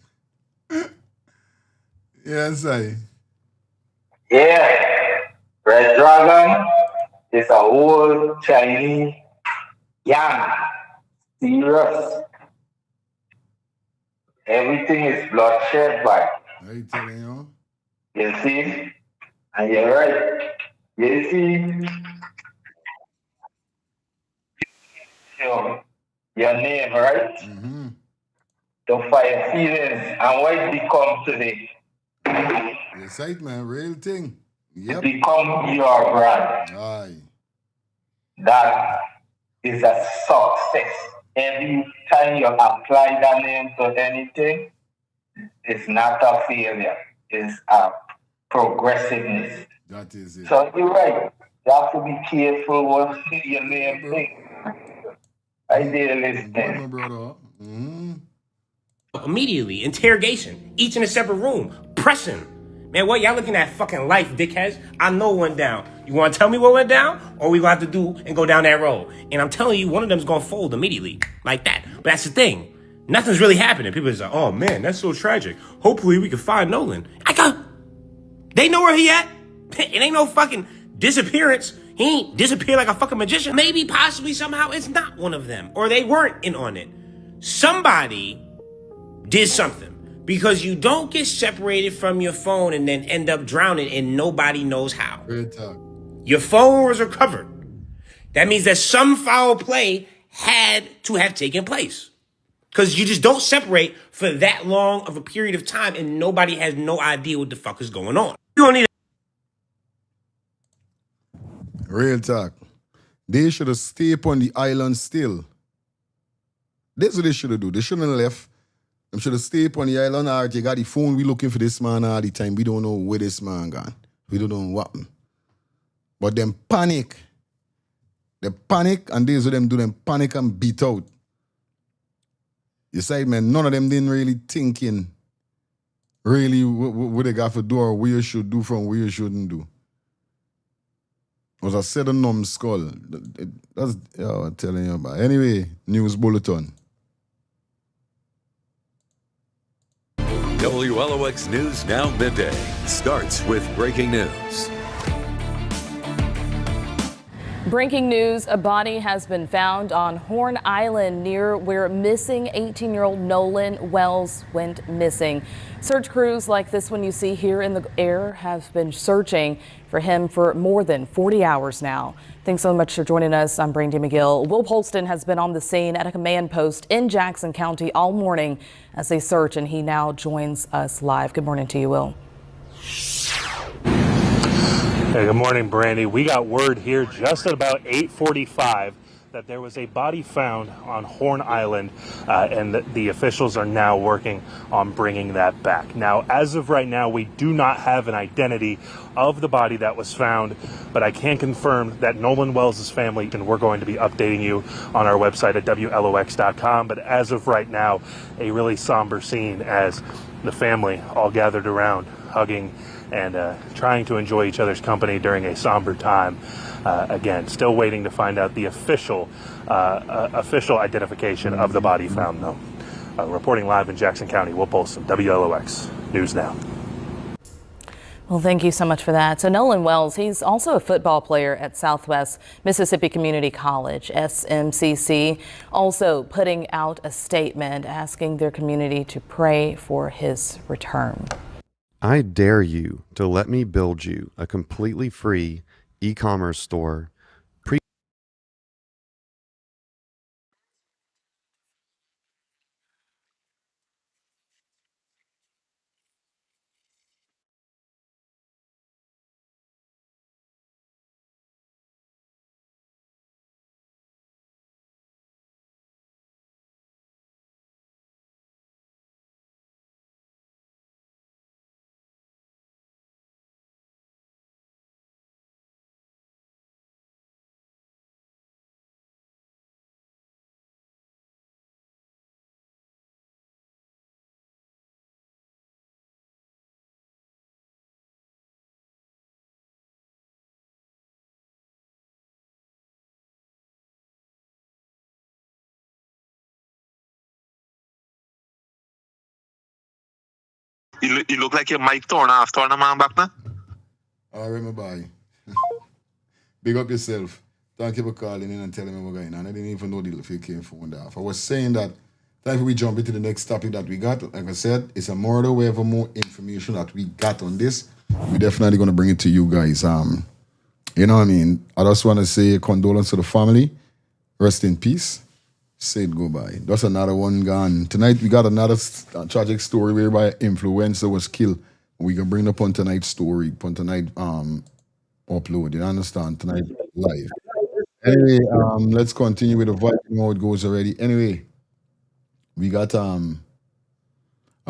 Yes, I. Yeah, Red Dragon is a whole Chinese young, serious. Everything is bloodshed, but I telling you. you see, and you're right. You see, your name, right? Mm-hmm. To fire feelings, and what it become today? Yes, right, man. Real thing. Yep. It become your brand. Aye. That is a success. Every time you apply that name to anything, it's not a failure. It's a progressiveness. That is it. So you're right. You have to be careful what your name thing. I did listen. My brother. Mm-hmm. Immediately, interrogation, each in a separate room, pressing. Man, what y'all looking at fucking life, dickheads? I know what went down. You want to tell me what went down, or we gonna have to do and go down that road? And I'm telling you, one of them's gonna fold immediately, like that. But that's the thing, nothing's really happening. People are like, oh man, that's so tragic. Hopefully we can find Nolan. They know where he at. It ain't no fucking disappearance. He ain't disappeared like a fucking magician. Maybe, possibly, somehow, it's not one of them, or they weren't in on it. Somebody did something, because you don't get separated from your phone and then end up drowning and nobody knows how. Great talk. Your phone was recovered. That means that some foul play had to have taken place, because you just don't separate for that long of a period of time and nobody has no idea what the fuck is going on. You don't need Real talk. They should have stayed on the island still. That's what they should have done. They shouldn't have left. They should have stayed on the island. All right, you got the phone. We looking for this man all the time. We don't know where this man gone. We don't know what happened. But them panic. They panic, and these of them do them panic and beat out. You say, man, none of them didn't really thinking really what they got to do or what you should do from what you shouldn't do. It was a set of numbskull. That's I'm telling you about. Anyway, news bulletin. WLOX News Now Midday starts with breaking news. Breaking news, a body has been found on Horn Island near where missing 18-year-old Nolan Wells went missing. Search crews like this one you see here in the air have been searching for him for more than 40 hours now. Thanks so much for joining us. I'm Brandy McGill. Will Polston has been on the scene at a command post in Jackson County all morning as they search, and he now joins us live. Good morning to you, Will. Hey, good morning, Brandy. We got word here just at about 8:45 that there was a body found on Horn Island, and the officials are now working on bringing that back. Now, as of right now, we do not have an identity of the body that was found, but I can confirm that Nolan Wells' family, and we're going to be updating you on our website at WLOX.com. But as of right now, a really somber scene as the family all gathered around, hugging and trying to enjoy each other's company during a somber time. Again, still waiting to find out the official identification of the body found, though. Reporting live in Jackson County, Will Polson, WLOX News Now. Well, thank you so much for that. So Nolan Wells, he's also a football player at Southwest Mississippi Community College, SMCC, also putting out a statement asking their community to pray for his return. I dare you to let me build you a completely free e-commerce store. You look like you might turn a man back now. All right, my boy. Big up yourself. Thank you for calling in and telling me what's going on. I didn't even know the little came phone off. I was saying that time we jump into the next topic that we got. Like I said, it's a murder. Wherever more information that we got on this, we're definitely going to bring it to you guys. You know what I mean? I just want to say condolence to the family. Rest in peace. Say it goodbye. That's another one gone. Tonight we got another tragic story whereby an influencer was killed. We can bring up on tonight's story, on tonight upload. You understand? Tonight live. Anyway, let's continue with the vibe. You know how it goes already. Anyway, we got a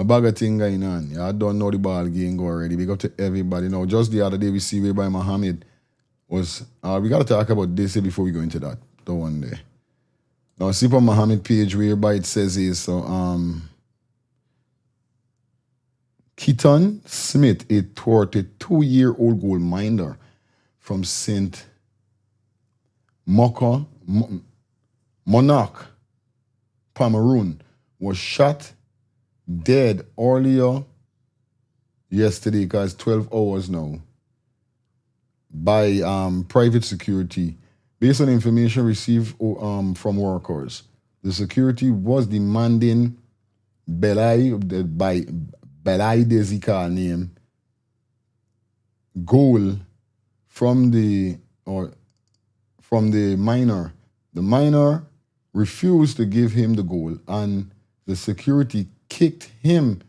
bag of thing going on. Yeah, I don't know the ball game go already. Big up to everybody. Now, just the other day we see whereby Muhammad was. We got to talk about this before we go into that. The one day. Now, see on Muhammad page whereby it says is so Keaton Smith, a 32-year-old gold miner from St. Monarch, Cameroon, was shot dead earlier yesterday, because 12 hours now, by private security. Based on information received from workers, the security was demanding Belai, by Belai Dezika name, gold from the miner. The miner refused to give him the gold, and the security kicked him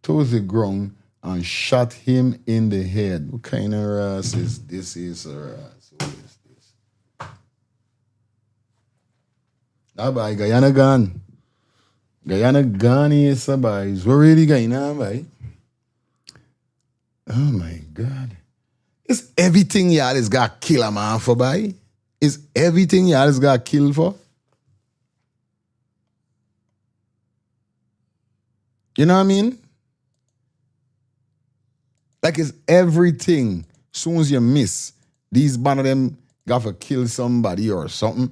to the ground and shot him in the head. What kind of ass is this? What is this? Ah, boy, Guyana gone. Guyana gone is boy. It's already going on, boy. Oh my God. It's everything y'all is got kill a man for, boy. It's everything y'all is got killed for. You know what I mean? Like it's everything. Soon as you miss, these band of them got to kill somebody or something.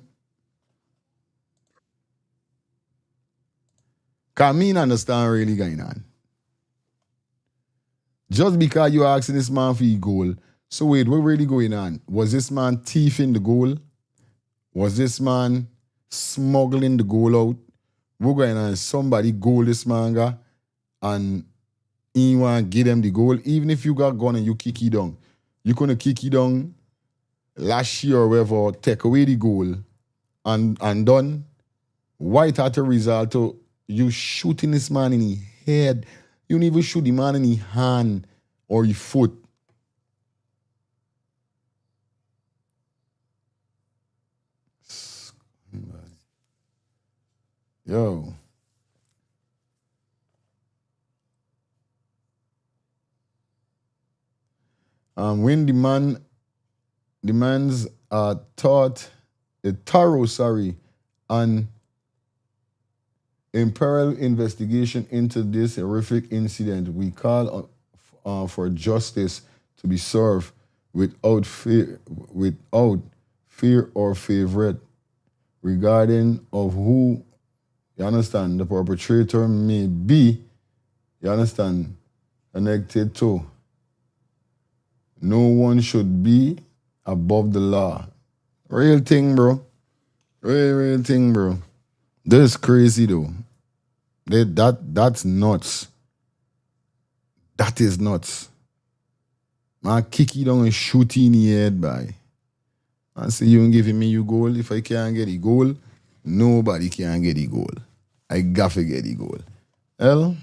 Cause me not understand really going on. Just because you asking this man for your goal. So wait, what really going on? Was this man thieving the goal? Was this man smuggling the goal out? What going on? Somebody goal this man got and he want to give them the goal. Even if you got gun and you kick it down, you gonna kick it down last year or whatever, take away the goal and done. White at a result of you shooting this man in the head. You don't even shoot the man in the hand or your foot. Yo. When demands a thorough, an impartial investigation into this horrific incident, we call for justice to be served without fear or favorite regarding of who, you understand, the perpetrator may be, you understand, connected to. No one should be above the law. Real thing, bro. Real thing, bro. This is crazy, though. That's nuts. That is nuts. Man, kick you down and shoot you in the head, boy. I say you ain't giving me your goal. If I can't get the goal, nobody can get the goal. I gotta get the goal. Well,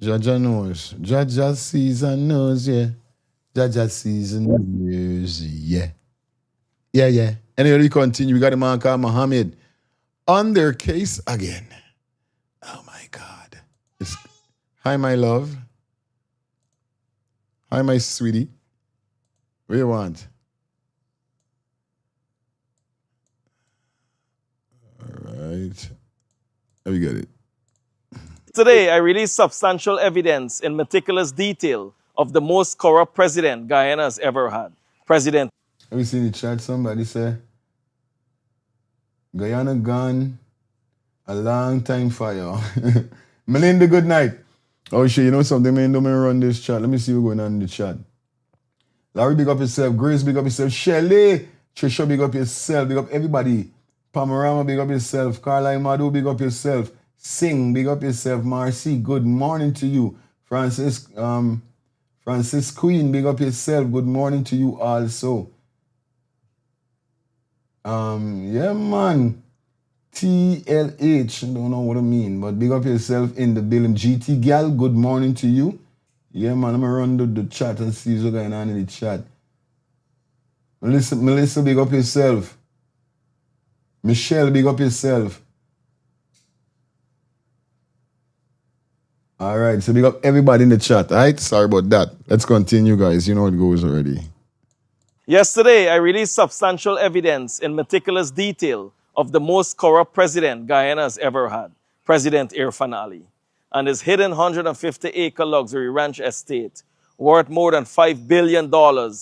Jaja knows. Jaja sees and knows, yeah. Jaja sees and knows, yeah. Yeah. Anyway, we continue. We got the man called Mohammed on their case again. Oh my God. Hi, my love. Hi, my sweetie. What do you want? All right. Let me get it. Today, I released substantial evidence in meticulous detail of the most corrupt president Guyana has ever had. President. Have you seen the chat? Somebody say, Guyana gone a long time for y'all. Melinda, good night. Oh, shit, you know something, man? Don't run this chat. Let me see what's going on in the chat. Larry, big up yourself. Grace, big up yourself. Shelly, Trisha, big up yourself. Big up everybody. Panorama, big up yourself. Carline Madu, big up yourself. Sing, big up yourself. Marcy, good morning to you. Francis Queen, big up yourself. Good morning to you also. Yeah, man. TLH, don't know what I mean, but big up yourself in the building. GT Gal, good morning to you. Yeah, man, I'm gonna run the chat and see what's going on in the chat. Melissa, big up yourself. Michelle, big up yourself. All right, so big up everybody in the chat, all right? Sorry about that. Let's continue, guys. You know it goes already. Yesterday, I released substantial evidence in meticulous detail of the most corrupt president Guyana has ever had, President Irfan Ali, and his hidden 150-acre luxury ranch estate worth more than $5 billion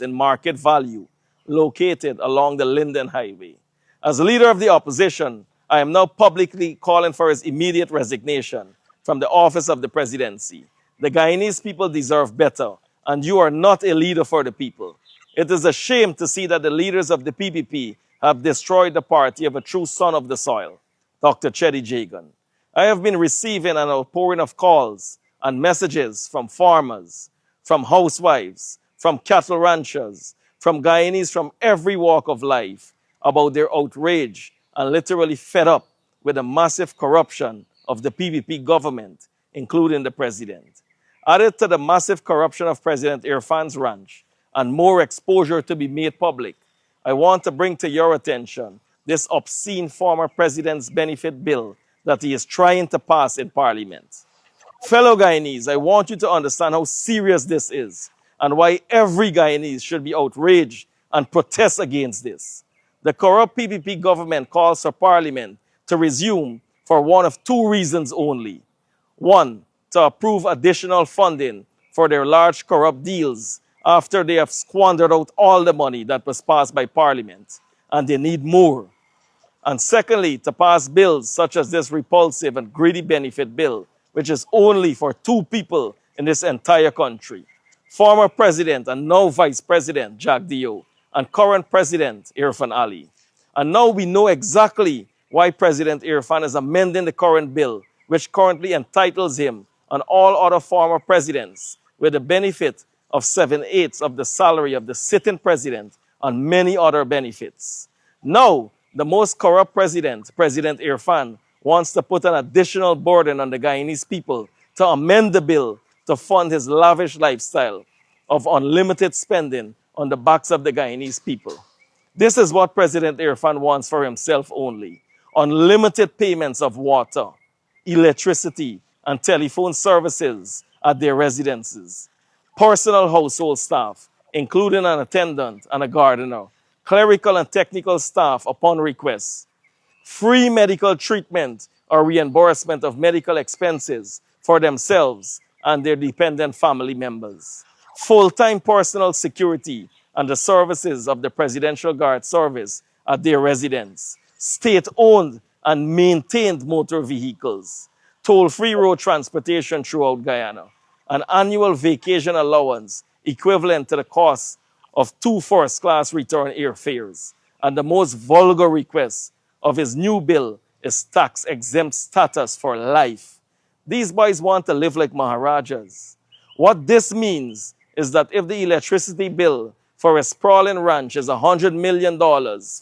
in market value, located along the Linden Highway. As leader of the opposition, I am now publicly calling for his immediate resignation from the office of the presidency. The Guyanese people deserve better, and you are not a leader for the people. It is a shame to see that the leaders of the PPP have destroyed the party of a true son of the soil, Dr. Chedi Jagan. I have been receiving an outpouring of calls and messages from farmers, from housewives, from cattle ranchers, from Guyanese from every walk of life about their outrage and literally fed up with the massive corruption of the PPP government, including the president. Added to the massive corruption of President Irfan's ranch and more exposure to be made public, I want to bring to your attention this obscene former president's benefit bill that he is trying to pass in Parliament. Fellow Guyanese, I want you to understand how serious this is and why every Guyanese should be outraged and protest against this. The corrupt PPP government calls for Parliament to resume for one of two reasons only. One, to approve additional funding for their large corrupt deals after they have squandered out all the money that was passed by Parliament, and they need more. And secondly, to pass bills such as this repulsive and greedy benefit bill, which is only for two people in this entire country. Former President and now Vice President Jack Dio, and current President Irfan Ali. And now we know exactly why President Irfan is amending the current bill, which currently entitles him and all other former presidents with the benefit of 7/8 of the salary of the sitting president and many other benefits. Now, the most corrupt president, President Irfan, wants to put an additional burden on the Guyanese people to amend the bill to to fund his lavish lifestyle of unlimited spending on the backs of the Guyanese people. This is what President Irfan wants for himself only: unlimited payments of water, electricity, and telephone services at their residences, personal household staff, including an attendant and a gardener, clerical and technical staff upon request, free medical treatment or reimbursement of medical expenses for themselves and their dependent family members, full-time personal security and the services of the Presidential Guard Service at their residence, state-owned and maintained motor vehicles, toll-free road transportation throughout Guyana, an annual vacation allowance equivalent to the cost of 2 first-class return airfares, and the most vulgar request of his new bill is tax-exempt status for life. These boys want to live like Maharajas. What this means is that if the electricity bill for a sprawling ranch is $100 million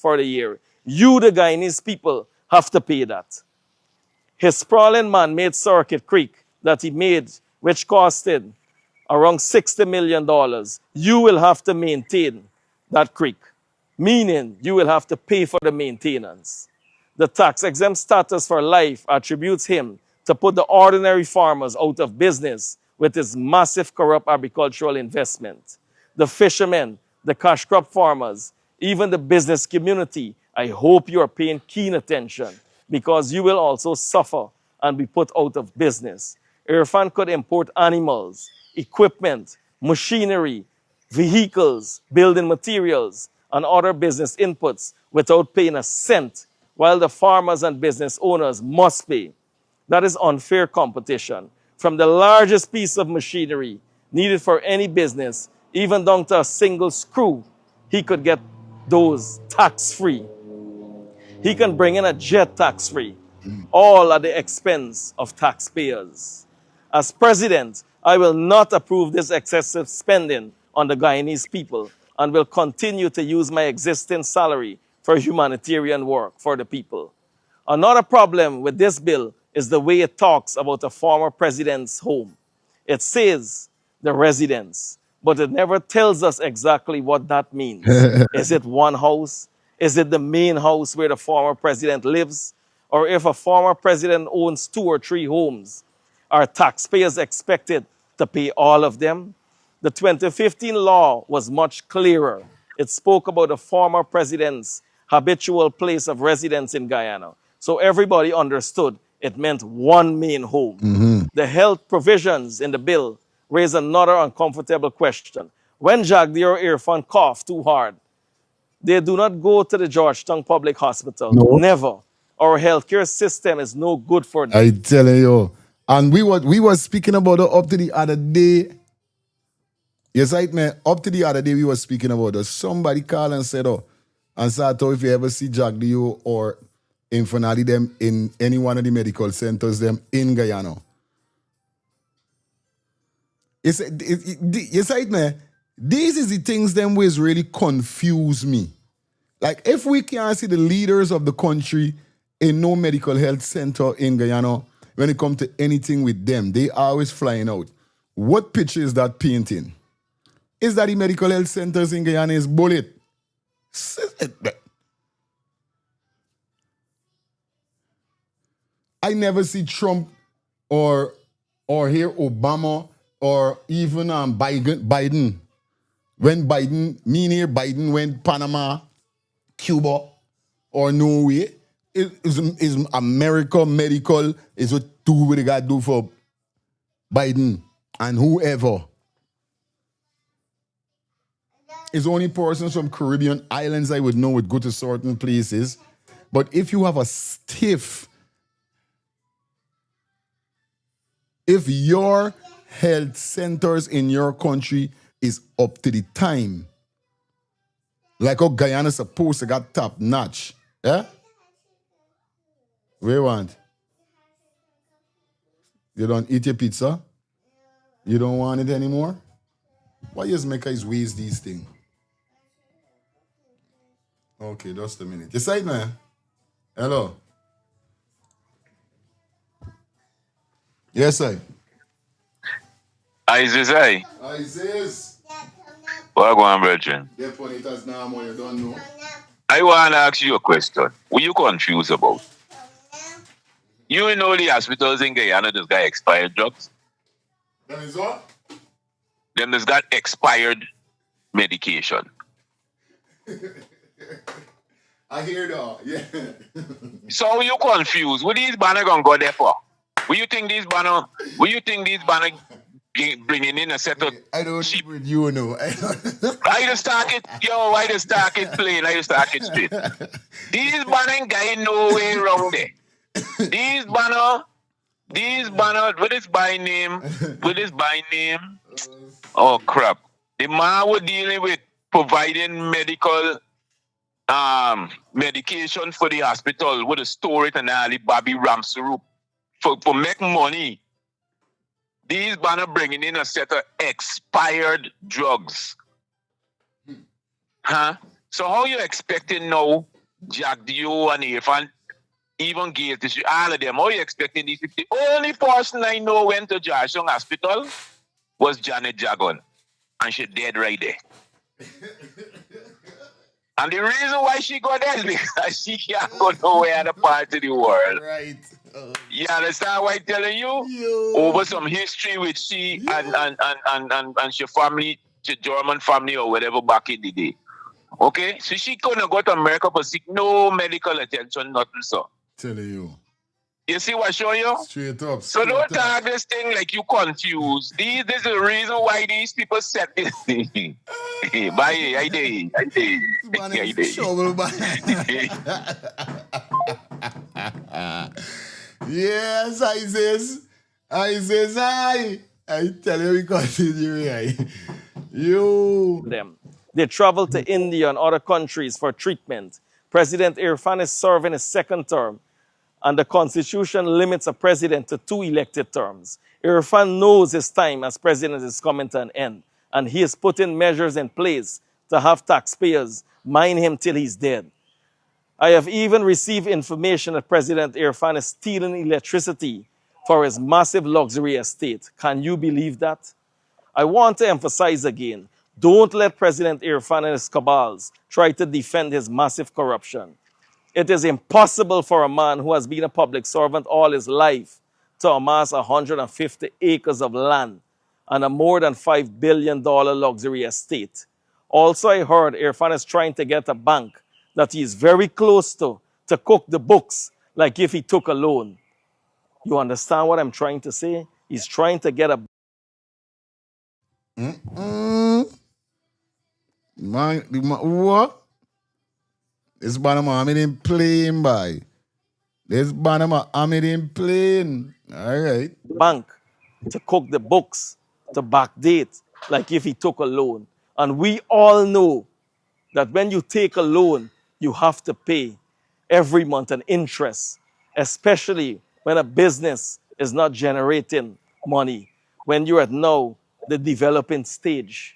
for the year, you, the Guyanese people, have to pay that. His sprawling man-made circuit creek that he made, which costed around $60 million, you will have to maintain that creek, meaning you will have to pay for the maintenance. The tax-exempt status for life attributes him to put the ordinary farmers out of business with his massive corrupt agricultural investment. The fishermen, the cash crop farmers, even the business community, I hope you are paying keen attention, because you will also suffer and be put out of business. Irfan could import animals, equipment, machinery, vehicles, building materials, and other business inputs without paying a cent, while the farmers and business owners must pay. That is unfair competition. From the largest piece of machinery needed for any business, even down to a single screw, he could get those tax-free. He can bring in a jet tax-free, all at the expense of taxpayers. As president, I will not approve this excessive spending on the Guyanese people and will continue to use my existing salary for humanitarian work for the people. Another problem with this bill is the way it talks about a former president's home. It says the residence, but it never tells us exactly what that means. Is it one house? Is it the main house where the former president lives? Or if a former president owns 2 or 3 homes, are taxpayers expected to pay all of them? The 2015 law was much clearer. It spoke about the former president's habitual place of residence in Guyana. So everybody understood it meant one main home. The health provisions in the bill raise another uncomfortable question. When Jagdir or Irfan cough too hard, they do not go to the Georgetown Public Hospital. No. Never. Our healthcare system is no good for them. I tell you. And we were speaking about it up to the other day. Yes, right, man. Up to the other day, we were speaking about it. Somebody called and said, and said, if you ever see Jack Dio or Infinity them in any one of the medical centers them in Guyana. Yes, right, man. These is the things them ways really confuse me. Like, if we can't see the leaders of the country in no medical health center in Guyana, when it comes to anything with them, they always flying out. What picture is that painting? Is that the medical health centers in Guyana is bullet? I never see Trump or hear Obama or even Biden. When Biden went Panama, Cuba, or Norway, is America medical is what they got to do for Biden and whoever. It's only persons from Caribbean islands I would know would go to certain places. But if you have a stiff, if your health centers in your country is up to the time, like how Guyana's supposed to got top notch, yeah? Where you want? You don't eat your pizza? You don't want it anymore? Why just make us waste these things? Okay, just a minute. You side man? Hello? Yes, sir. Isis, I. Isis. What go on, brethren? They put it as normal, you don't know. I want to ask you a question. What you confused about? You know the hospitals in Guyana just got expired drugs? That is what? Them just got expired medication. I hear that, yeah. So you confused. What these banner gonna go there for? What you think these banner bringing in a set of I don't cheap? with you know. I just talk it, yo, I just talk it plain, I just talk it straight. These banner guy no way around there. These banner, with this by name, oh crap. The man we're dealing with providing medical medication for the hospital with a store it and all the Bobby Ramsarup for make money. These banner bringing in a set of expired drugs. Huh? So how you expecting now Jack Dio and Irfan, even Gates, all of them, how you expecting these people? The only person I know went to Georgetown Hospital was Janet Jagon. And she dead right there. And the reason why she got there is because she can't go nowhere other part of the world. Right. You understand what I'm telling you? Over some history with she and she family, she German family or whatever back in the day. Okay? So she couldn't go to America for seek no medical attention, nothing so. Telling you. You see what I show you? Straight up. So don't talk this thing like you confused. This is the reason why these people set this thing. Bye, I did. Shovel, yes, Isis. I tell you, we continue, right? You. They travel to India and other countries for treatment. President Irfan is serving his second term, and the Constitution limits a president to 2 elected terms. Irfan knows his time as president is coming to an end, and he is putting measures in place to have taxpayers mine him till he's dead. I have even received information that President Irfan is stealing electricity for his massive luxury estate. Can you believe that? I want to emphasize again, don't let President Irfan and his cabals try to defend his massive corruption. It is impossible for a man who has been a public servant all his life to amass 150 acres of land and a more than $5 billion luxury estate. Also, I heard Irfan is trying to get a bank that he is very close to cook the books like if he took a loan. You understand what I'm trying to say? He's trying to get a... What? This Banama, I'm in plane, boy. This Banama, I'm in plane. All right. Bank to cook the books, to backdate, like if he took a loan. And we all know that when you take a loan, you have to pay every month an interest, especially when a business is not generating money, when you're at now the developing stage.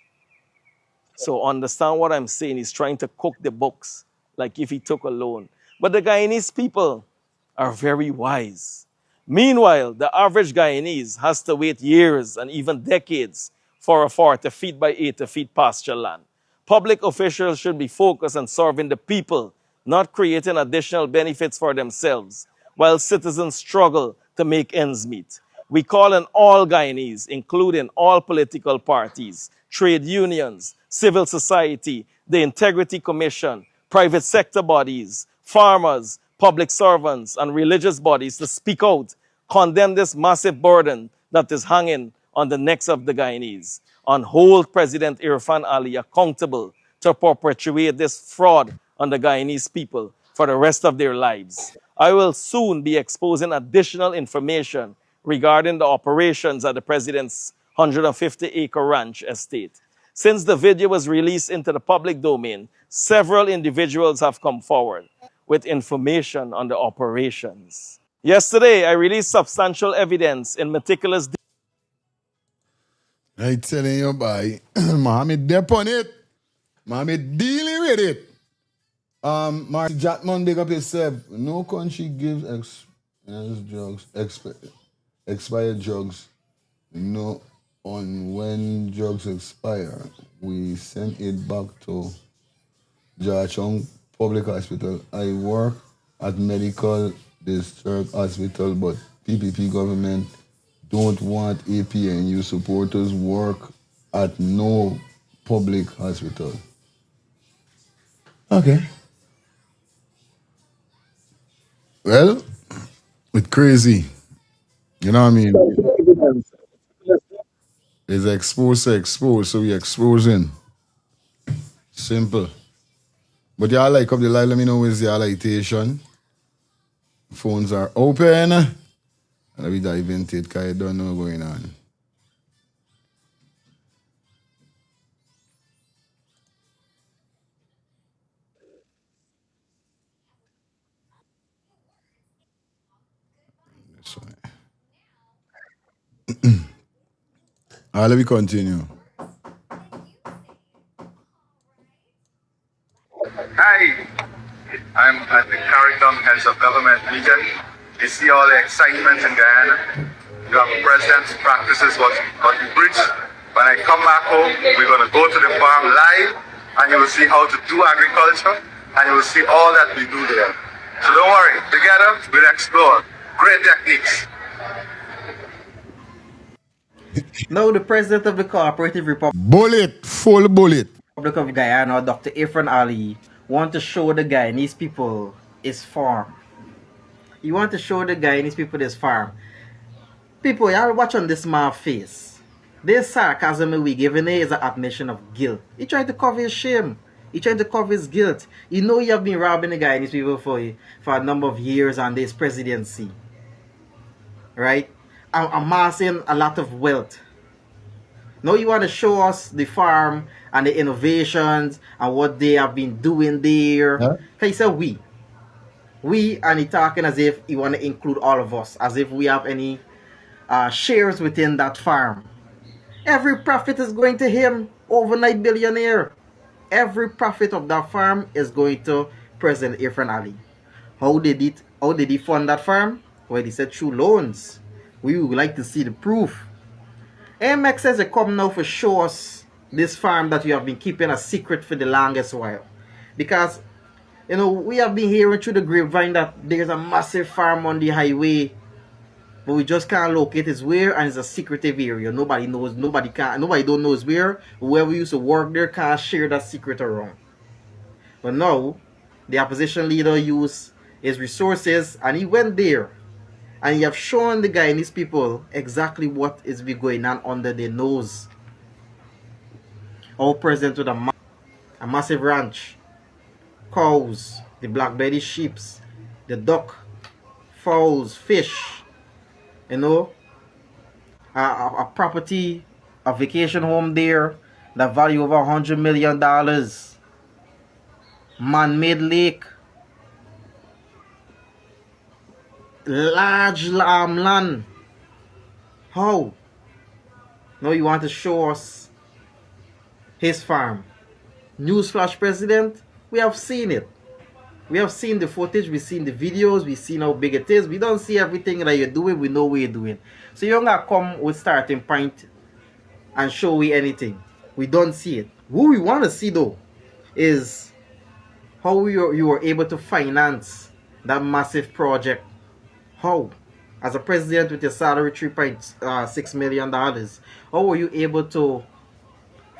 So understand what I'm saying. He's trying to cook the books like if he took a loan. But the Guyanese people are very wise. Meanwhile, the average Guyanese has to wait years and even decades for a 40 feet by 80 feet pasture land. Public officials should be focused on serving the people, not creating additional benefits for themselves, while citizens struggle to make ends meet. We call on all Guyanese, including all political parties, trade unions, civil society, the Integrity Commission, private sector bodies, farmers, public servants, and religious bodies to speak out, condemn this massive burden that is hanging on the necks of the Guyanese, and hold President Irfan Ali accountable to perpetuate this fraud on the Guyanese people for the rest of their lives. I will soon be exposing additional information regarding the operations at the president's 150-acre ranch estate. Since the video was released into the public domain, several individuals have come forward with information on the operations. Yesterday, I released substantial evidence in meticulous detail. I telling you, boy, mommy dep on it. Mommy dealing with it. Marty Jackman, big up yourself. No country gives drugs, expired drugs. No on when drugs expire, we sent it back to Jachong Public Hospital. I work at Medical District Hospital, but PPP government don't want APNU supporters work at no public hospital. Okay. Well, it's crazy. You know what I mean? It's exposed, so we exposing. Simple. But y'all like up the line, let me know where's the lightation. Phones are open. And we dive into it because I don't know what's going on. This way. Let me continue. Hi, I'm at the Carrington Heads of Government meeting. You see all the excitement in Guyana. You have a president who practices what he preach. When I come back home, we're going to go to the farm live, and you will see how to do agriculture, and you will see all that we do there. So don't worry, together we'll explore great techniques. Now, the president of the Cooperative Republic Full bullet. of Guyana, Dr. Irfan Ali, want to show the Guyanese people his farm. He want to show the Guyanese people his farm. People, y'all watch on this man's face. This sarcasm we giving is an admission of guilt. He trying to cover his shame. He trying to cover his guilt. You know you have been robbing the Guyanese people for a number of years under his presidency. Right? Amassing a lot of wealth. Now you want to show us the farm and the innovations and what they have been doing there. Huh? He said we. We, and he talking as if he want to include all of us. As if we have any shares within that farm. Every profit is going to him, overnight billionaire. Every profit of that farm is going to President Irfan Ali. How did he fund that farm? Well, he said through loans. We would like to see the proof. AMX says they come now for show us this farm that you have been keeping a secret for the longest while. Because, you know, we have been hearing through the grapevine that there's a massive farm on the highway, but we just can't locate it's where, and it's a secretive area. Nobody knows, nobody don't know it's where. Whoever used to work there can't share that secret around. But now, the opposition leader used his resources and he went there. And he have shown the Guyanese people exactly what is be going on under their nose. All present with a massive ranch, cows, the black-bellied sheep, the duck, fowls, fish, you know, a property, a vacation home there that value over $100 million, man-made lake, large land. How? Now you want to show us his farm. Newsflash, President, we have seen it. We have seen the footage, we've seen the videos, we've seen how big it is. We don't see everything that you're doing, we know what you're doing. So you're gonna come with starting point and show we anything. We don't see it. What we want to see though is how you were able to finance that massive project. How? As a president with your salary $3.6 million, how were you able to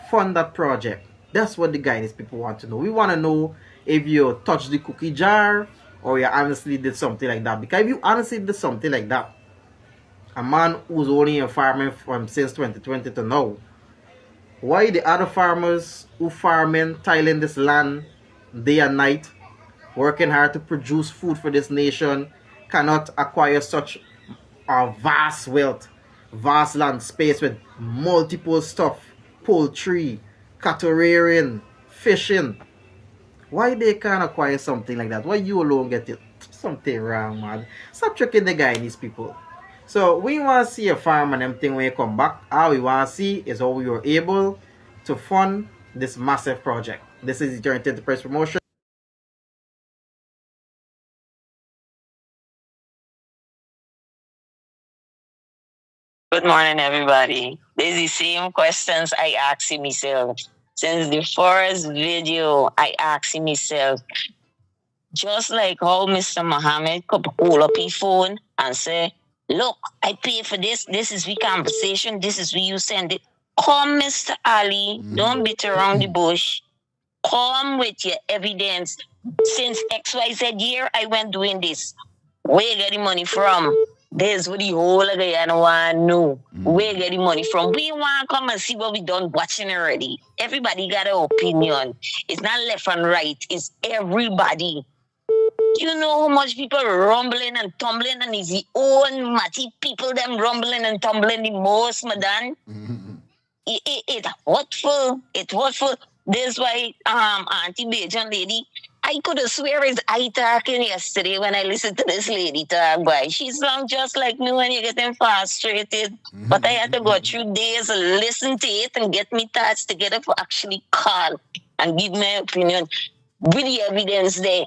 fund that project? That's what the Guyanese people want to know. We want to know if you touched the cookie jar or you honestly did something like that. Because if you honestly did something like that, a man who's only in farming from since 2020 to now, why the other farmers who farming, tilling this land day and night, working hard to produce food for this nation, cannot acquire such a vast wealth, vast land space with multiple stuff, poultry, cattle rearing, fishing? Why they can't acquire something like that? Why you alone get it? Something wrong, man. Stop tricking the Guyanese people. So we want to see a farm and them thing when you come back. All we want to see is how we were able to fund this massive project. This is the Joint Enterprise Promotion. Good morning, everybody. These are the same questions I asked myself. Since the first video, I asked myself, just like how Mr. Muhammad could pull up his phone and say, look, I pay for this. This is the conversation. This is where you send it. Come, Mr. Ali. Don't beat around the bush. Come with your evidence. Since XYZ year, I went doing this. Where you get the money from? This what the whole of Guyana want to know. Where you get the money from? We want to come and see what we done watching already. Everybody got an opinion. It's not left and right. It's everybody. You know how much people rumbling and tumbling, and it's the own matty people them rumbling and tumbling the most, madam. It hurtful. It hurtful. This why Auntie Bajan lady, I could have swear is I talking yesterday when I listened to this lady talk. Boy, she sounds just like me when you're getting frustrated. But I had to go through days and listen to it and get me thoughts together for actually call and give my opinion with the evidence there.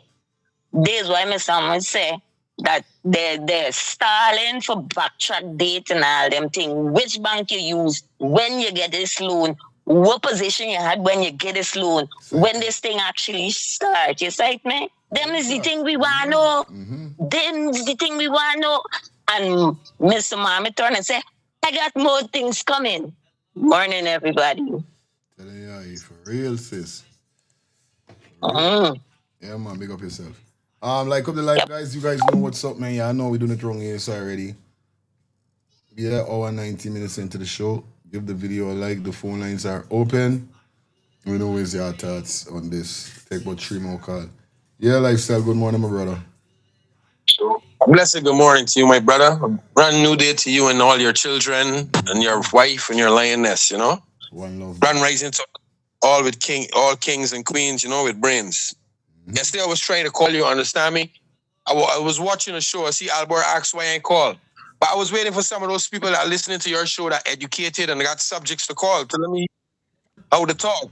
This why my son would say that they're stalling for backtrack date and all them things. Which bank you use, when you get this loan, what position you had when you get this loan, when this thing actually starts. You see me? Them is the thing we want to know. Them is the thing we want to know. And Mr. Mohammed turned and said, I got more things coming. Morning, everybody. Yeah, for real, sis. For real. Yeah, man, big up yourself. Like up the live, guys. You guys know what's up, man. Yeah, I know we're doing it wrong here, so already. Yeah, hour 90 minutes into the show. Give the video a like. The phone lines are open. We know where's your thoughts on this. Take about 3 more calls. Yeah, lifestyle. Good morning, my brother. Blessed good morning to you, my brother. A brand new day to you and all your children and your wife and your lioness, you know. One love. Brand rising to all kings and queens, you know, with brains. Yesterday I was trying to call you, understand me? I was watching a show. I see Albert asked why I ain't called. But I was waiting for some of those people that are listening to your show that are educated and got subjects to call to let me how to talk.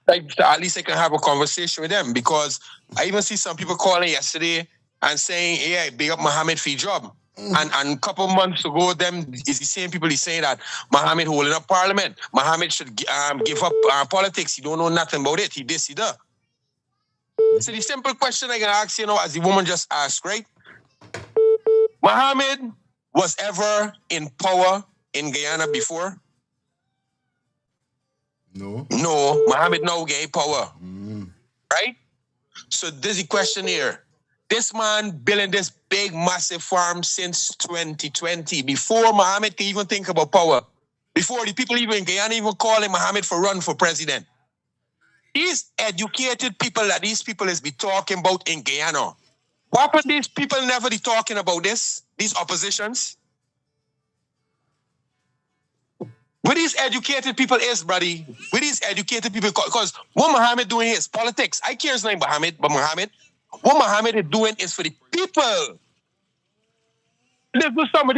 Like, at least I can have a conversation with them, because I even see some people calling yesterday and saying, yeah, big up Muhammad for your job. And a couple months ago, them is the same people saying that Muhammad holding up parliament. Muhammad should give up politics. He don't know nothing about it. He this, he that. So the simple question I can ask, you know, as the woman just asked, right? Muhammad was ever in power in Guyana before? No. No, Muhammad now get power. Right? So this is the question here. This man building this big, massive farm since 2020, before Muhammad can even think about power, before the people even in Guyana even calling Muhammad for run for president. These educated people that these people is be talking about in Guyana, why would these people never be talking about this, these oppositions? Where these educated people is, buddy? Where these educated people, because what Muhammad doing here is politics. I care his name Muhammad, but Muhammad, what Muhammad is doing is for the people. This was some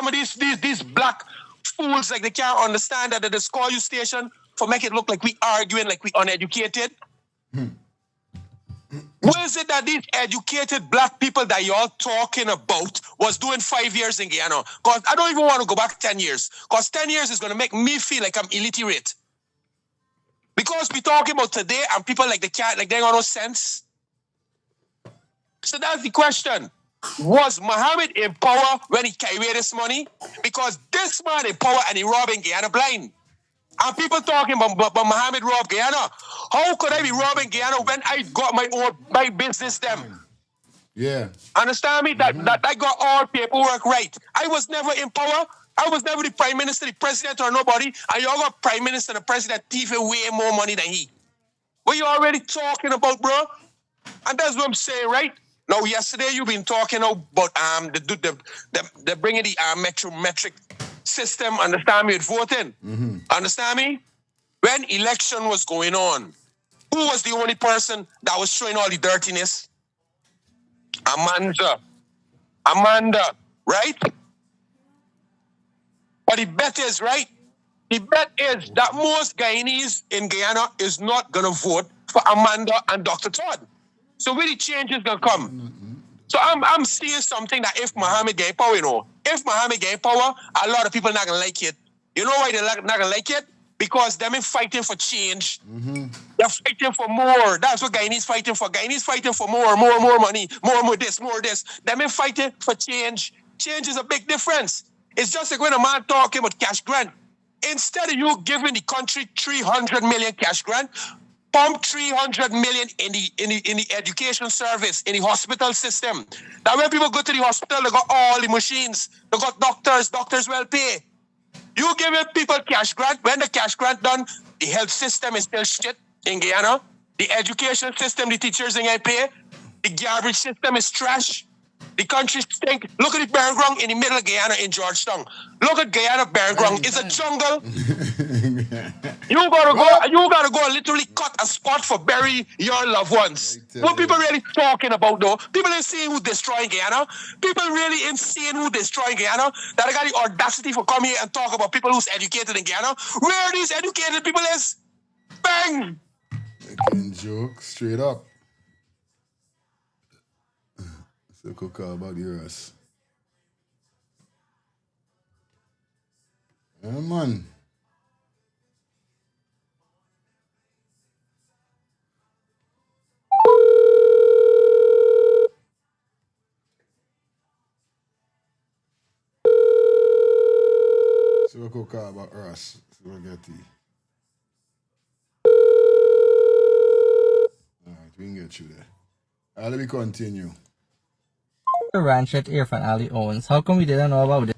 of these black fools, like they can't understand that they just call you station for make it look like we arguing, like we uneducated. What is it that these educated black people that y'all talking about was doing 5 years in Guyana? Because I don't even want to go back 10 years. Because 10 years is going to make me feel like I'm illiterate. Because we talking about today and people like they can't, like they got no sense. So that's the question. Was Muhammad in power when he carried this money? Because this man in power and he robbing Guyana blind. And people talking about Muhammad robbed Guyana. How could I be robbing Guyana when I got my business them? Yeah. Understand me? That I got all paperwork right. I was never in power. I was never the prime minister, the president, or nobody. And y'all got prime minister and the president thieving way more money than he. What you already talking about, bro? And that's what I'm saying, right? Now, yesterday you've been talking about the bringing the metric system. Understand me? With voting. Understand me? When election was going on, who was the only person that was showing all the dirtiness? Amanda, right? But the bet is, right? The bet is that most Guyanese in Guyana is not going to vote for Amanda and Dr. Todd. So where the change is going to come? So I'm seeing something that if Muhammad gain power, if Muhammad gain power, a lot of people not gonna like it. You know why they're not gonna like it? Because them is fighting for change. They're fighting for more. That's what Guyanese fighting for. Guyanese fighting for more money, more this. Them is fighting for change. Change is a big difference. It's just like when a man talking about cash grant. Instead of you giving the country 300 million cash grant, pump 300 million in the education service, in the hospital system. That when people go to the hospital, they got all the machines, they got doctors well paid. You giving people cash grant, when the cash grant done, the health system is still shit in Guyana. The education system, the teachers ain't pay. The garbage system is trash. The country stink. Look at the Barren Ground in the middle of Guyana in Georgetown. Look at Guyana Barren Ground. It's a jungle. You gotta go and literally cut a spot for bury your loved ones. What people really talking about though? People ain't seeing who destroying Guyana. People really ain't seeing who destroying Guyana. That I got the audacity for come here and talk about people who's educated in Guyana. Where these educated people is? Bang! Making joke straight up. So could call about yours. Yeah, man. So we could call about us. So we get the. Alright, we can get you there. Let me continue. The ranch that Irfan Ali owns. How come we didn't know about this?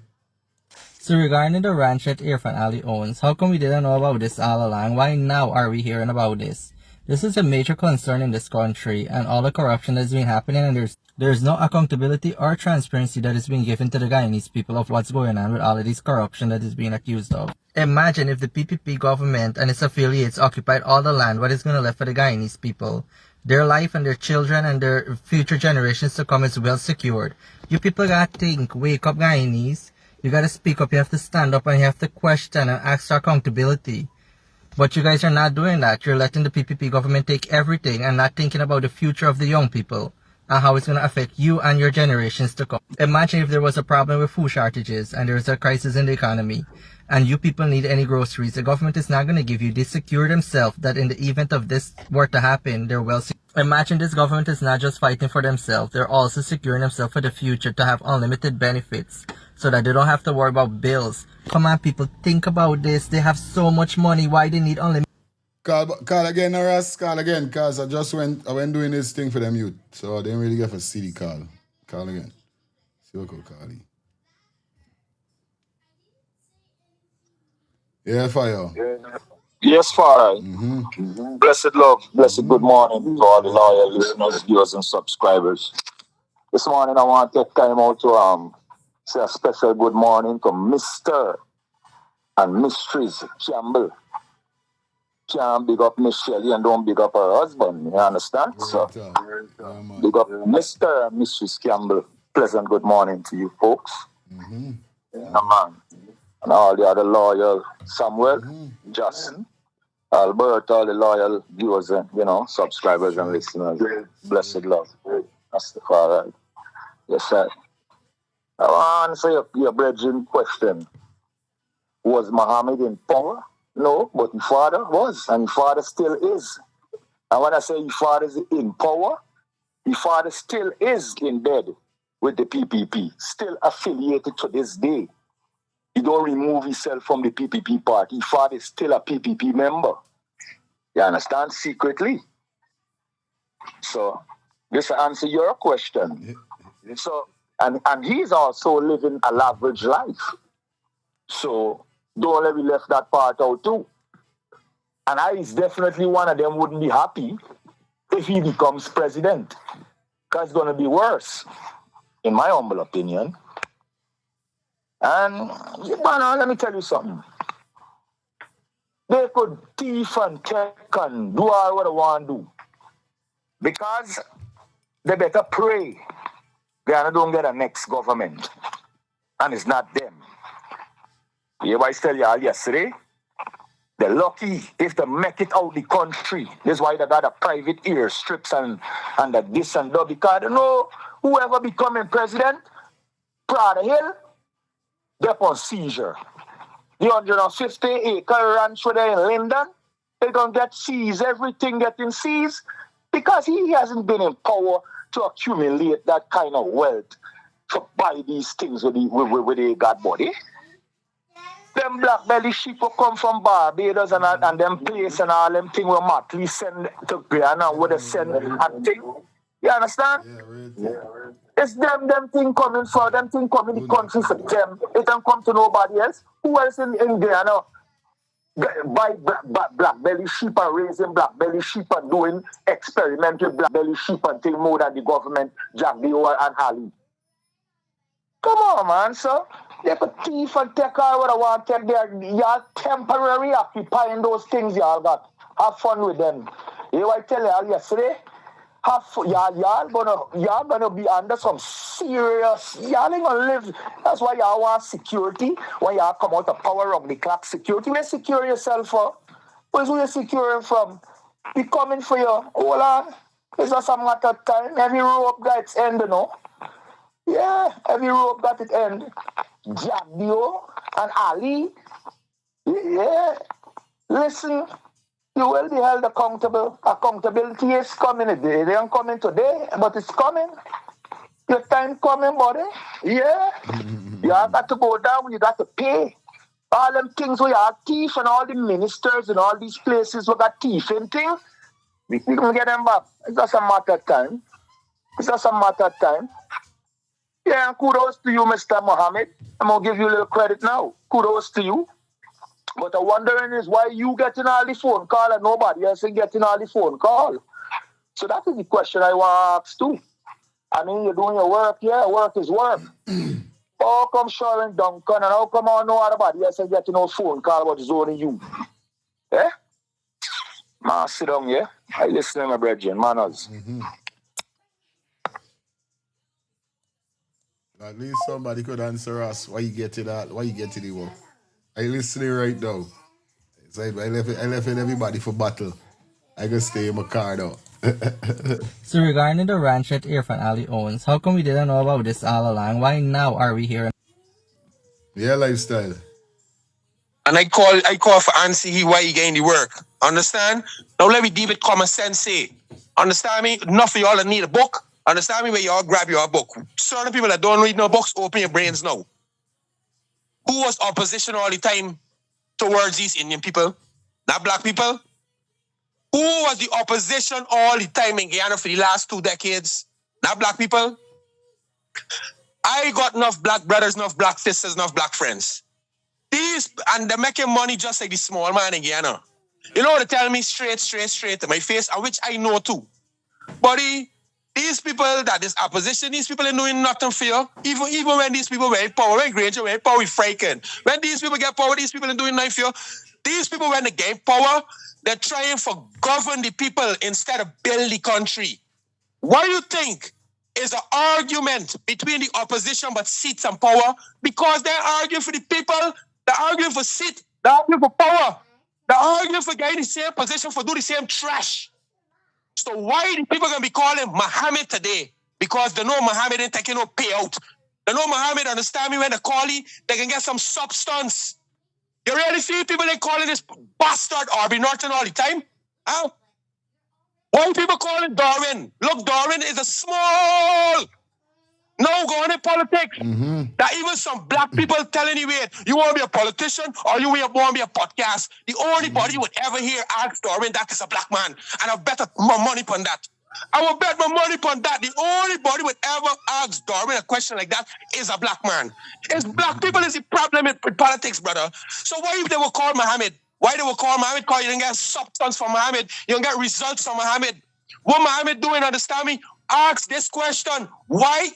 So regarding the ranch that Irfan Ali owns, how come we didn't know about this all along? Why now are we hearing about this? This is a major concern in this country and all the corruption that's been happening, and there's no accountability or transparency that is being given to the Guyanese people of what's going on with all of this corruption that is being accused of. Imagine if the PPP government and its affiliates occupied all the land, what is going to left for the Guyanese people? Their life and their children and their future generations to come is well secured. You people gotta think, wake up Guyanese. You gotta speak up, you have to stand up and you have to question and ask for accountability. But you guys are not doing that. You're letting the PPP government take everything and not thinking about the future of the young people and how it's going to affect you and your generations to come. Imagine if there was a problem with food shortages and there's a crisis in the economy and you people need any groceries. The government is not going to give you. They secure themselves that in the event of this were to happen, they're well secured. Imagine this government is not just fighting for themselves. They're also securing themselves for the future to have unlimited benefits so that they don't have to worry about bills. Come on, people, think about this. They have so much money. Why they need unlimited? Call again, Horace. Call again, cause I went doing this thing for them youth, so I didn't really get a CD call. Call again. See what could call you. Yeah, fire. Yes, Father. Blessed love, blessed good morning to all the loyal listeners, viewers, and subscribers. This morning I want to take time out to say a special good morning to Mr. and Mrs. Campbell. Can't big up Miss Shelley and don't big up her husband, you understand? So, big up Mr. and Mrs. Campbell. Pleasant good morning to you folks. Yeah, man. And all the other loyal Samuel, Justin, Albert, all the loyal viewers and, subscribers and listeners. Blessed love. That's the Father. Yes, sir. I want to answer your brethren question. Was Muhammad in power? No, but his father was, and his father still is. And when I say his father is in power, his father still is in bed with the PPP, still affiliated to this day. He don't remove himself from the PPP party. His father is still a PPP member. You understand? Secretly. So, this answer your question. So, and he's also living a lavish life. So, don't let me left that part out too. And I is definitely one of them wouldn't be happy if he becomes president. Because it's going to be worse, in my humble opinion. And, let me tell you something. They could thief and take and do all what they want to do. Because they better pray they don't get a next government. And it's not them. Everybody tell you all yesterday, They're lucky if they make it out the country. That's why they got a private airstrips and the this and that. Because you know, whoever becoming president, Prada Hill, they're on seizure. The 150-acre ranch where they're in Linden, they're going to get seized, everything getting seized, because he hasn't been in power to accumulate that kind of wealth to buy these things with the God body. Them black belly sheep will come from Barbados and them place and all them thing will Matley send to Guyana where they send and thing. You understand? Yeah. It's them thing coming for them thing coming the country for them. It don't come to nobody else. Who else in Guyana buy black belly sheep and raising black belly sheep and doing experimental black belly sheep and thing more than the government, Jack Dio and Ali? Come on, man, so they could thief and take all what I want to take there. Y'all temporary occupying those things y'all got. Have fun with them. You know what I tell y'all yesterday? Y'all gonna be under some serious. Y'all ain't gonna live. That's why y'all want security. When y'all come out of power on the clock security, where secure yourself for? Where's where you securing from? Be coming for you. Hold on. It's just a matter of time. Every rope got its end, you know. Yeah, every rope got its end. Jack Dio and Ali. Yeah. Listen. You will be held accountable. Accountability is coming. It ain't coming today, but it's coming. Your time coming, buddy. Yeah. You all got to go down. You got to pay. All them things where you have thief and all the ministers and all these places where got thief and things, we can get them back. It's just a matter of time. It's just a matter of time. Yeah, and kudos to you, Mr. Mohammed. I'm going to give you a little credit now. Kudos to you. But the wondering is why you getting all the phone call and nobody else is getting all the phone call. So that is the question I want to ask too. I mean, you're doing your work, yeah, work is work. How come Sharon Duncan and how come I know everybody else is getting no phone call about zoning you? Eh? Man, sit down, yeah? I listen to my brethren, manners. At least somebody could answer us why you get to that, why you get to the work. I listening right now. It's like I left it everybody for battle. I can stay in my car now. So regarding the ranch that Irfan Ali owns, how come we didn't know about this all along? Why now are we here? Yeah, lifestyle. And I call for Ansi why he getting the work. Understand? Now let me deal with common sense. Say. Understand me? Enough of y'all that need a book. Understand me? Where y'all grab your book. Certain people that don't read no books, open your brains now. Who was opposition all the time towards these Indian people? Not black people? Who was the opposition all the time in Guyana for the last 2 decades? Not black people? I got enough black brothers, enough black sisters, enough black friends. And they're making money just like the small man in Guyana. You know what they tell me straight to my face, and which I know too. Buddy, these people that is opposition, these people ain't doing nothing for you. Even when these people were in power, when Granger were in power, we freaking. When these people get power, these people ain't doing nothing for you. These people, when they gain power, they're trying to govern the people instead of build the country. What do you think is an argument between the opposition but seats and power? Because they're arguing for the people, they're arguing for seat, they're arguing for power. They're arguing for getting the same position, for do the same trash. So why the people going to be calling Muhammad today? Because they know Muhammad ain't taking no payout. They know Muhammad, understand me, when they call you, they can get some substance. You really see people they calling this bastard Arby Norton all the time? Huh? Why people calling Darwin? Look, Darwin is a small... No, go on in politics. That even some black people telling you, wait, you want to be a politician or you want to be a podcast? The only body you would ever hear ask Darwin that is a black man. And I bet my money upon that. I will bet my money upon that. The only body would ever ask Darwin a question like that is a black man. It's black people is the problem with politics, brother. So why if they will call Muhammad? Why they will call Muhammad? Because you didn't get substance from Muhammad. You don't get results from Muhammad. What Muhammad doing, understand me? Ask this question. Why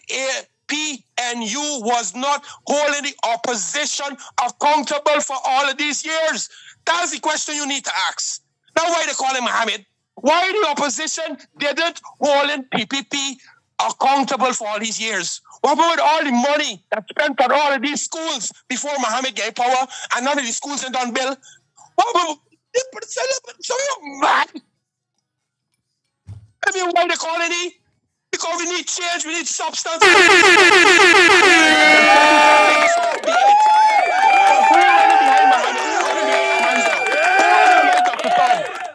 PNU was not holding the opposition accountable for all of these years? That's the question you need to ask. Now why they call him Muhammad? Why the opposition didn't hold PPP accountable for all these years? What about all the money that spent on all of these schools before Muhammad gave power and none of the schools ain't done bill? So you're mad. I mean, why they call it? Because we need change, we need substance.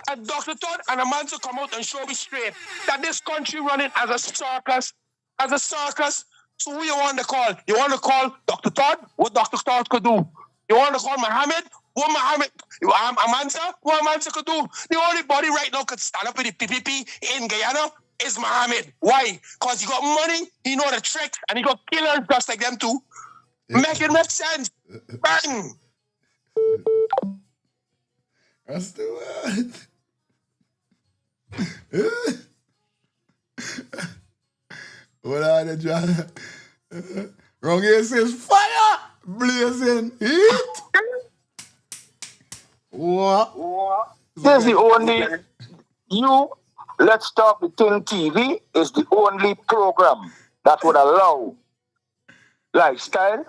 And Dr. Todd and a man to come out and show me straight that this country running as a circus, as a circus. So who you want to call? You want to call Dr. Todd? What Dr. Todd could do? You want to call Muhammad? What Muhammad? Amanza? What Amanza could do? The only body right now could stand up with the PPP in Guyana is Muhammad. Why? Because he got money, he know the tricks, and he got killers just like them too. Make it make sense. Bang! That's the word. What are they, John? Wrong here says fire, blazing heat. What? This is the only Let's Talk the Thing TV is the only program that would allow lifestyle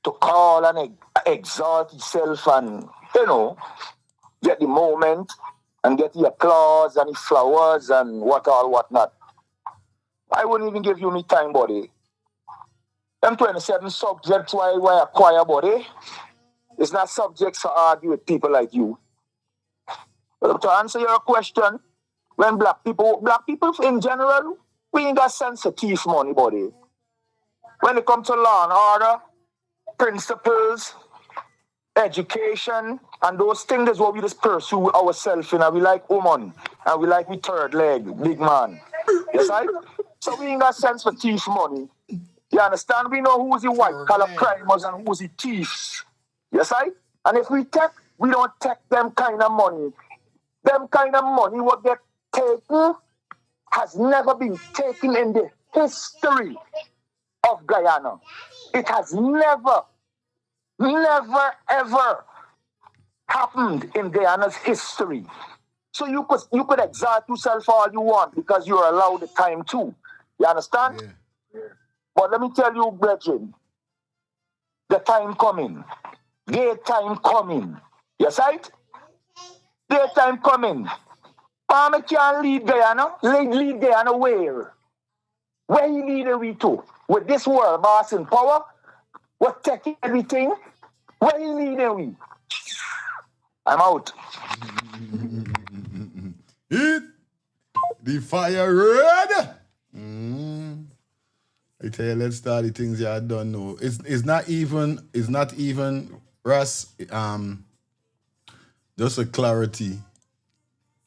to call and exalt itself and, get the moment and get the applause and the flowers and whatnot. I wouldn't even give you me time, buddy. Them 27 subjects why I acquire, buddy. It's not subjects to argue with people like you. But to answer your question, when black people in general, we ain't got sensitive money, buddy. When it comes to law and order, principles, education, and those things is what we just pursue ourselves in. And we like woman, and we like we third leg, big man. Yes, right? So we ain't got sense for thief money. You understand? We know who's the white collar crimers and who's the thieves. Yes, right? And if we take, we don't take them kind of money. Them kind of money what get taken has never been taken in the history of Guyana. It has never, ever happened in Guyana's history. So you could exalt yourself all you want because you're allowed the time too. You understand? Yeah. But let me tell you, brethren, the time coming. Daytime coming. Yes, right? Daytime coming. Palmer can lead Guyana. Lead Guyana where? Where he leading we to? With this world boss in power? What taking everything? Where he leading we? I'm out. Heat. The fire red. I tell you, let's start the things you don't know. It's not even Russ. Just a clarity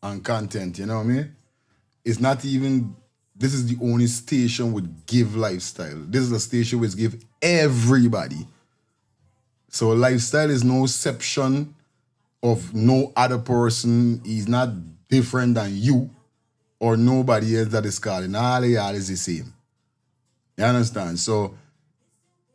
on content. You know what I mean? It's not even. This is the only station would give lifestyle. This is a station which give everybody. So lifestyle is no exception of no other person. He's not different than you or nobody else that is calling. All of y'all is the same. You understand? So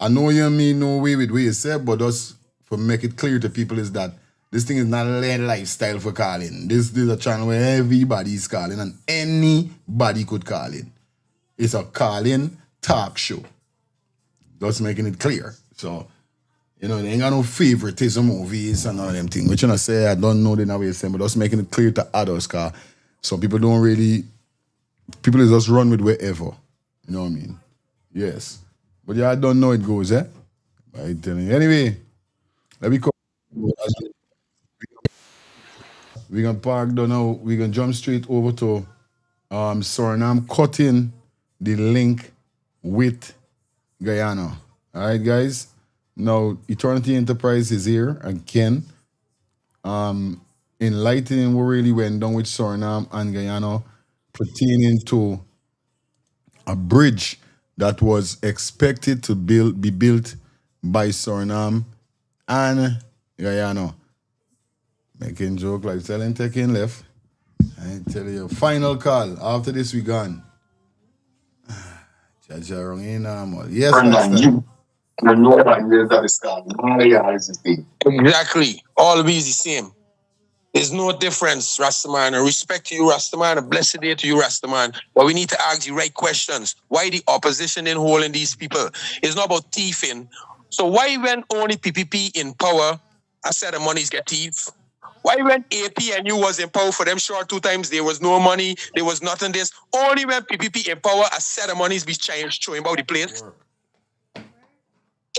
I know you mean no way with what you said, but just for make it clear to people is that this thing is not a lifestyle for calling. This is a channel where everybody is calling and anybody could call in. It's a call-in talk show. Just making it clear. So, they ain't got no favoritism movies and all them things. Which I say, I don't know the way you're saying, but just making it clear to others, because some people don't really, people just run with wherever. You know what I mean? Yes. But yeah, I don't know it goes, eh? I tell you. Anyway, let me come. We're going to park down now. We're going to jump straight over to Suriname, cutting the link with Guyana. All right, guys? Now, Eternity Enterprise is here again. Enlightening what really went down with Suriname and Guyana pertaining to a bridge that was expected to be built by Suriname and Guyana. Making joke like telling taking left. I tell you, final call. After this, we gone. Yes, Brendan, you know that is called. Exactly. All we is the same. There's no difference, Rastaman. I respect to you, Rastaman. A blessed day to you, Rastaman. But we need to ask the right questions. Why the opposition in holding these people? It's not about thieving. So why when only PPP in power, a set of monies get thief? Why when APNU was in power for them short 2 times, there was no money, there was nothing this. Only when PPP in power, a set of monies be showing about the place.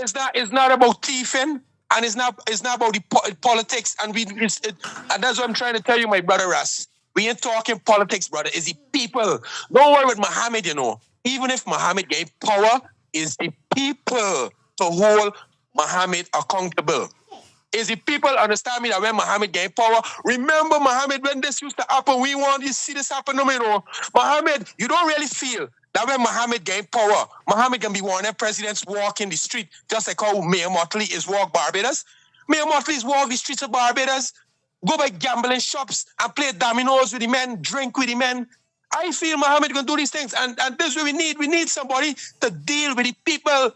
It's not about thieving, and it's not about the politics, and and that's what I'm trying to tell you, my brother Russ. We ain't talking politics, brother. It's the people. Don't worry with Muhammad, you know. Even if Muhammad gave power, it's the people to hold Muhammad accountable. Is the people understand me that when Muhammad gained power, remember Muhammad, when this used to happen, we want you to see this happen, you know. Muhammad, you don't really feel that when Muhammad gained power, Muhammad can be one of them presidents walking the street, just like how Mayor Motley is walk Barbados. Mayor Motley is walk the streets of Barbados, go by gambling shops and play dominoes with the men, drink with the men. I feel Muhammad can do these things, and this is what we need. We need somebody to deal with the people.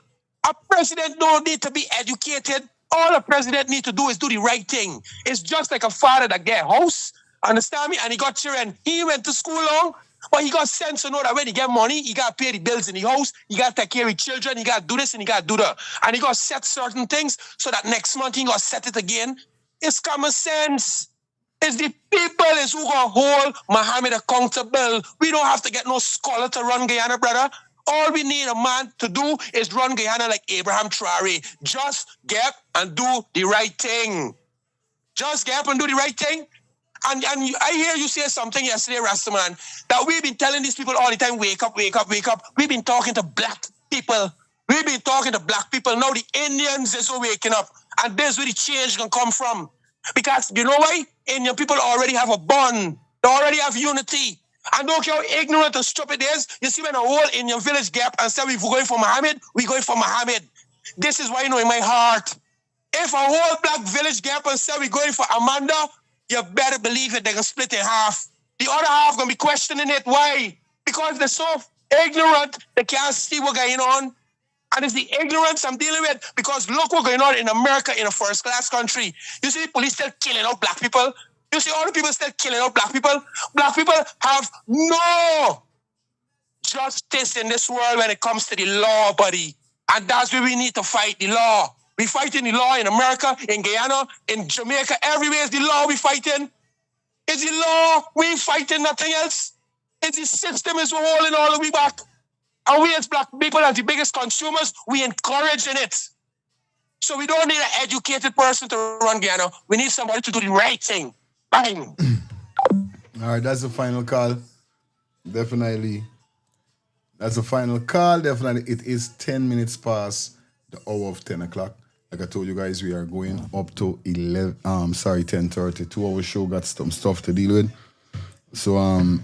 A president don't need to be educated. All a president need to do is do the right thing. It's just like a father that get a house, understand me? And he got children. He went to school long, but he got sense to know that when he get money, he got to pay the bills in the house, he got to take care of his children, he got to do this and he got to do that. And he got to set certain things so that next month he got to set it again. It's common sense. It's the people is who gonna hold Muhammad accountable. We don't have to get no scholar to run Guyana, brother. All we need a man to do is run Guyana like Abraham Traore. Just get and do the right thing. Just get up and do the right thing. And I hear you say something yesterday, Rastaman, that we've been telling these people all the time, wake up, wake up, wake up. We've been talking to black people. We've been talking to black people. Now the Indians is waking up. And this is where the change can come from. Because you know why? Indian people already have a bond. They already have unity. And don't care how ignorant and stupid it is. You see when a whole Indian village gap and say we're going for Muhammad, we're going for Muhammad. This is why you know in my heart. If a whole black village gap and say we're going for Amanda, you better believe it, they're going to split in half. The other half going to be questioning it. Why? Because they're so ignorant, they can't see what's going on. And it's the ignorance I'm dealing with, because look what's going on in America, in a first-class country. You see the police still killing out black people. You see all the people still killing out black people. Black people have no justice in this world when it comes to the law, buddy. And that's where we need to fight the law. We fighting the law in America, in Guyana, in Jamaica. Everywhere is the law we fighting. It's the law. We ain't fighting nothing else. It's the system is holding all the way back. And we as black people, as the biggest consumers, we encouraging it. So we don't need an educated person to run Guyana. We need somebody to do the right thing. Bang. All right, that's the final call. Definitely. That's the final call. Definitely. It is 10 minutes past the hour of 10 o'clock. Like I told you guys, we are going up to 10:30. 2 hour show, got some stuff to deal with. So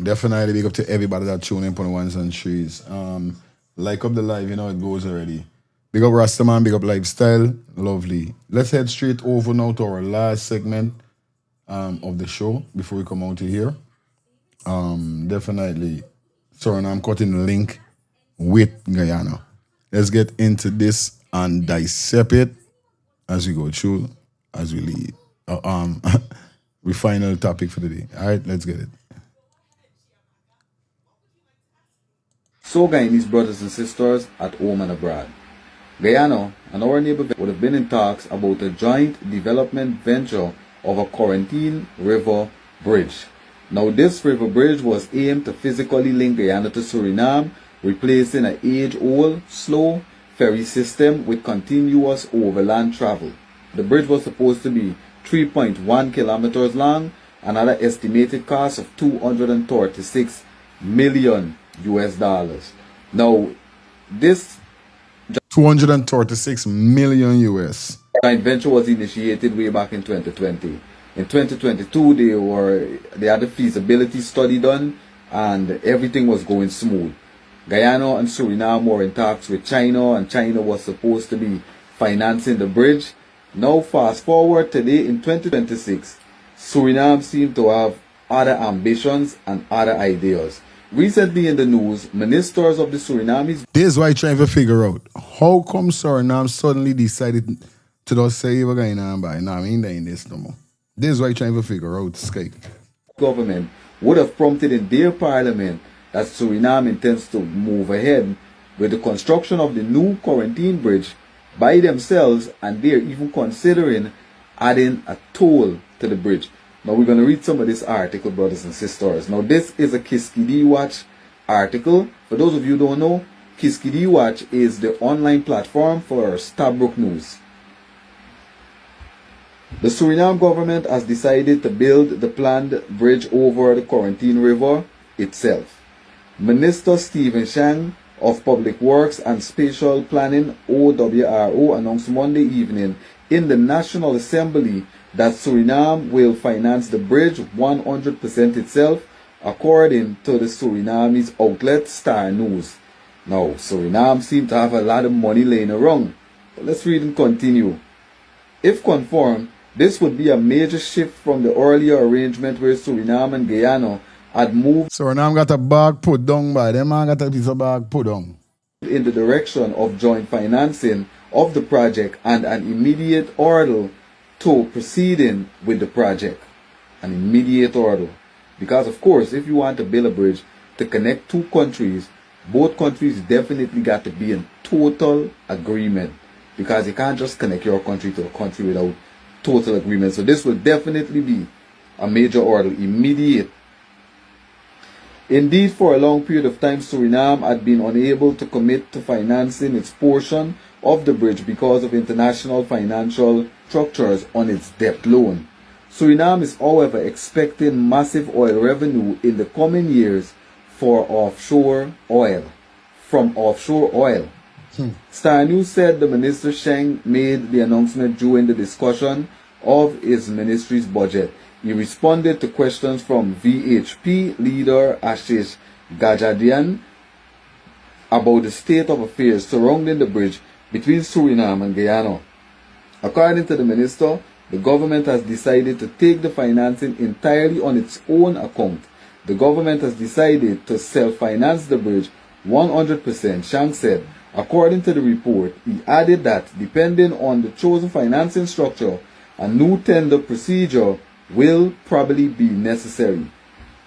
definitely big up to everybody that tuned in on the ones and threes. Like up the live, you know it goes already. Big up Rastaman, big up Lifestyle. Lovely. Let's head straight over now to our last segment of the show before we come out of here. Definitely. Sorry, I'm cutting the link with Guyana. Let's get into this and dissect it as we go through, as we lead. We final topic for the day. All right, let's get it. So Guyanese brothers and sisters at home and abroad, Guyana and our neighbor would have been in talks about a joint development venture of a Quarantine River Bridge. Now this river bridge was aimed to physically link Guyana to Suriname, replacing an age-old, slow ferry system with continuous overland travel. The bridge was supposed to be 3.1 kilometers long and had an estimated cost of $236 million. Now, this $236 million US. Joint venture was initiated way back in 2020. In 2022, they had a feasibility study done and everything was going smooth. Guyana and Suriname were in talks with China, and China was supposed to be financing the bridge. Now fast forward today in 2026, Suriname seemed to have other ambitions and other ideas. Recently in the news, ministers of the Suriname... This is why I'm trying to figure out, how come Suriname suddenly decided to just say we're going on by? No, I mean, they ain't this no more. This is why I'm trying to figure out, Skype. Government would have prompted in their parliament that Suriname intends to move ahead with the construction of the new Quarantine Bridge by themselves, and they're even considering adding a toll to the bridge. Now we're going to read some of this article, brothers and sisters. Now this is a Kiskidi Watch article. For those of you who don't know, Kiskidi Watch is the online platform for Stabroek News. The Suriname government has decided to build the planned bridge over the Quarantine River itself. Minister Stephen Shang of Public Works and Spatial Planning OWRO announced Monday evening in the National Assembly that Suriname will finance the bridge 100% itself, according to the Suriname's outlet Star News. Now, Suriname seems to have a lot of money laying around. But let's read and continue. If confirmed, this would be a major shift from the earlier arrangement where Suriname and Guyana had moved. Suriname got a bag put down by them, man got a piece of bag put down In the direction of joint financing of the project and an immediate order to proceeding with the project. An immediate order. Because of course, if you want to build a bridge to connect two countries, both countries definitely got to be in total agreement. Because you can't just connect your country to a country without total agreement. So this will definitely be a major order, immediate. Indeed, for a long period of time, Suriname had been unable to commit to financing its portion of the bridge because of international financial structures on its debt loan. Suriname is, however, expecting massive oil revenue in the coming years from offshore oil. Star News said the Minister Sheng made the announcement during the discussion of his ministry's budget. He responded to questions from VHP leader Ashish Gajadian about the state of affairs surrounding the bridge between Suriname and Guyana. According to the minister, the government has decided to take the financing entirely on its own account. The government has decided to self-finance the bridge 100%, Shang said. According to the report, he added that depending on the chosen financing structure, a new tender procedure will probably be necessary.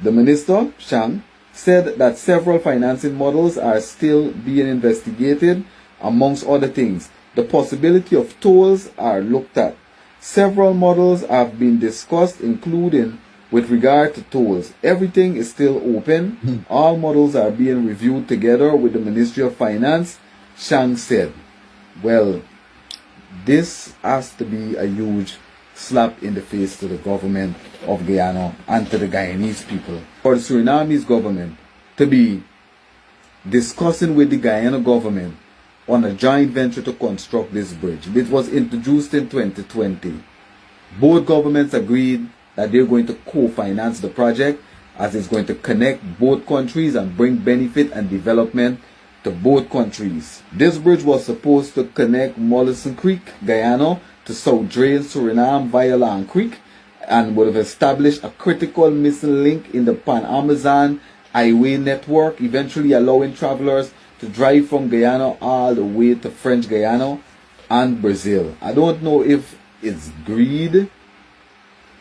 The minister, Shang, said that several financing models are still being investigated. Amongst other things, the possibility of tolls are looked at. Several models have been discussed, including with regard to tolls. Everything is still open. All models are being reviewed together with the Ministry of Finance, Shang said. Well, this has to be a huge slap in the face to the government of Guyana and to the Guyanese people. For the Surinamese government to be discussing with the Guyana government on a joint venture to construct this bridge. It was introduced in 2020. Both governments agreed that they're going to co-finance the project as it's going to connect both countries and bring benefit and development to both countries. This bridge was supposed to connect Mollison Creek, Guyana, to South Drain, Suriname via Long Creek, and would have established a critical missing link in the Pan-Amazon highway network, eventually allowing travelers to drive from Guyana all the way to French Guyana and Brazil. I don't know if it's greed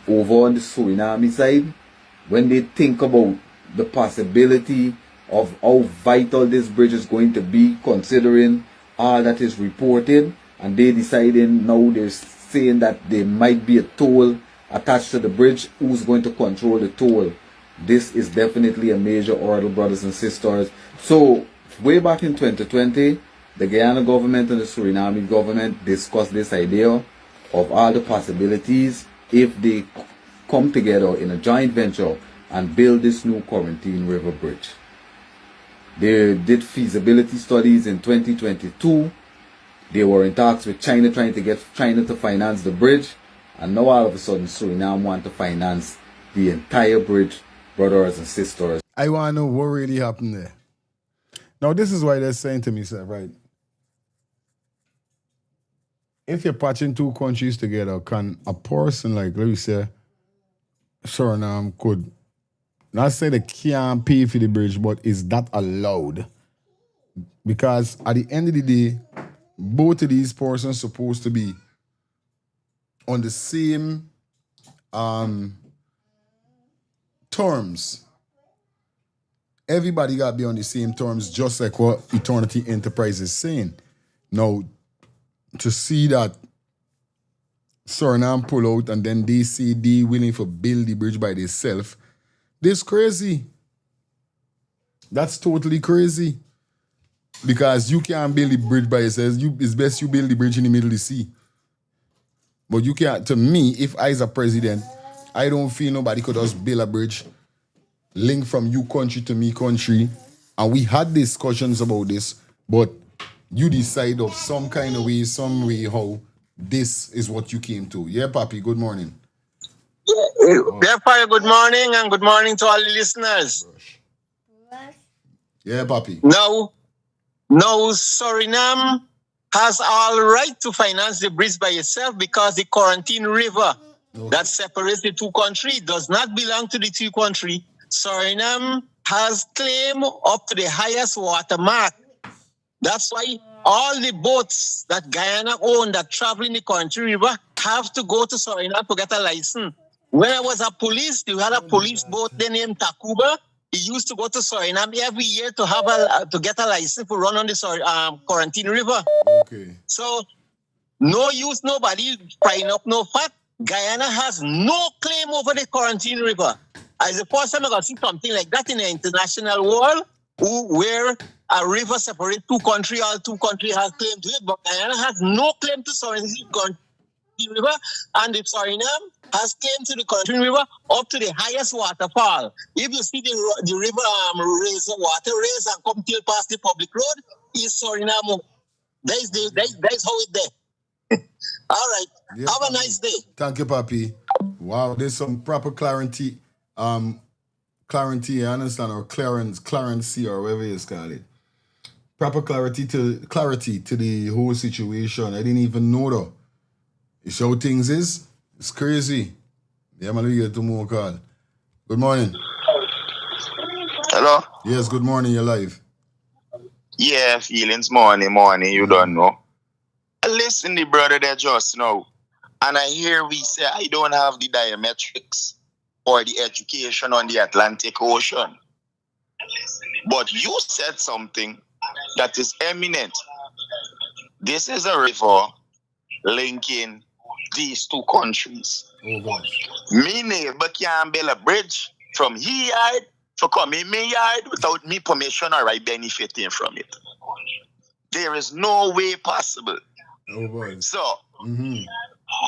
over on the Suriname side when they think about the possibility of how vital this bridge is going to be, considering all that is reported, and they deciding now they're saying that there might be a toll attached to the bridge. Who's going to control the toll? This is definitely a major order, brothers and sisters. So way back in 2020, the Guyana government and the Suriname government discussed this idea of all the possibilities if they come together in a joint venture and build this new Quarantine River Bridge. They did feasibility studies in 2022. They were in talks with China, trying to get China to finance the bridge. And now all of a sudden Suriname want to finance the entire bridge, brothers and sisters. I want to know what really happened there. Now, this is why they're saying to me, sir, right? If you're patching two countries together, can a person like, let me say, Suriname could, not say they can't pay for the bridge, but is that allowed? Because at the end of the day, both of these persons supposed to be on the same terms. Everybody got to be on the same terms, just like what Eternity Enterprise is saying. Now, to see that Suriname pull out and then they say they willing for build the bridge by themselves. This crazy. That's totally crazy. Because you can't build the bridge by yourself. It's best you build the bridge in the middle of the sea. But you can't, to me, if I was a president, I don't feel nobody could just build a bridge, link from you country to me country. And we had discussions about this, but you decide of some kind of way, some way, how this is what you came to. Yeah, Papi, good morning. Therefore, good morning and good morning to all the listeners. Yeah, Papi. Now, Suriname has all right to finance the bridge by itself because the Quarantine River that separates the two countries does not belong to the two countries. Suriname has claim up to the highest watermark. That's why all the boats that Guyana own that travel in the Quarantine River have to go to Suriname to get a license. When I was a police, we had a police boat there named Takuba. He used to go to Suriname every year to have to get a license to run on the Quarantine River. Okay. So, no use, nobody frying up no fat. Guyana has no claim over the Quarantine River. As the first time I got to see something like that in the international world, where a river separates two countries, all two countries have claim to it, but Guyana has no claim to Suriname River, and the Suriname has claim to the Quarantine River up to the highest waterfall. If you see the river raise water raise and come till past the public road, is Suriname. That's how it there. All right. Yeah, have a nice day. Thank you, Papi. Wow, there's some proper clarity. Clarity, I understand, or clarity, or whatever you call it. Proper clarity to the whole situation. I didn't even know though. It's how things is. It's crazy. Yeah, man, we get to more call. Good morning. Hello? Yes, good morning, you're live. Yeah, feelings morning, you don't know. I listen to the brother there just now, and I hear we say I don't have the diametrics or the education on the Atlantic Ocean. But you said something that is eminent. This is a river linking these two countries. Oh, God. Me neighbor can't build a bridge from his yard to come in my yard without me permission or I benefiting from it. There is no way possible. Oh, boy. So,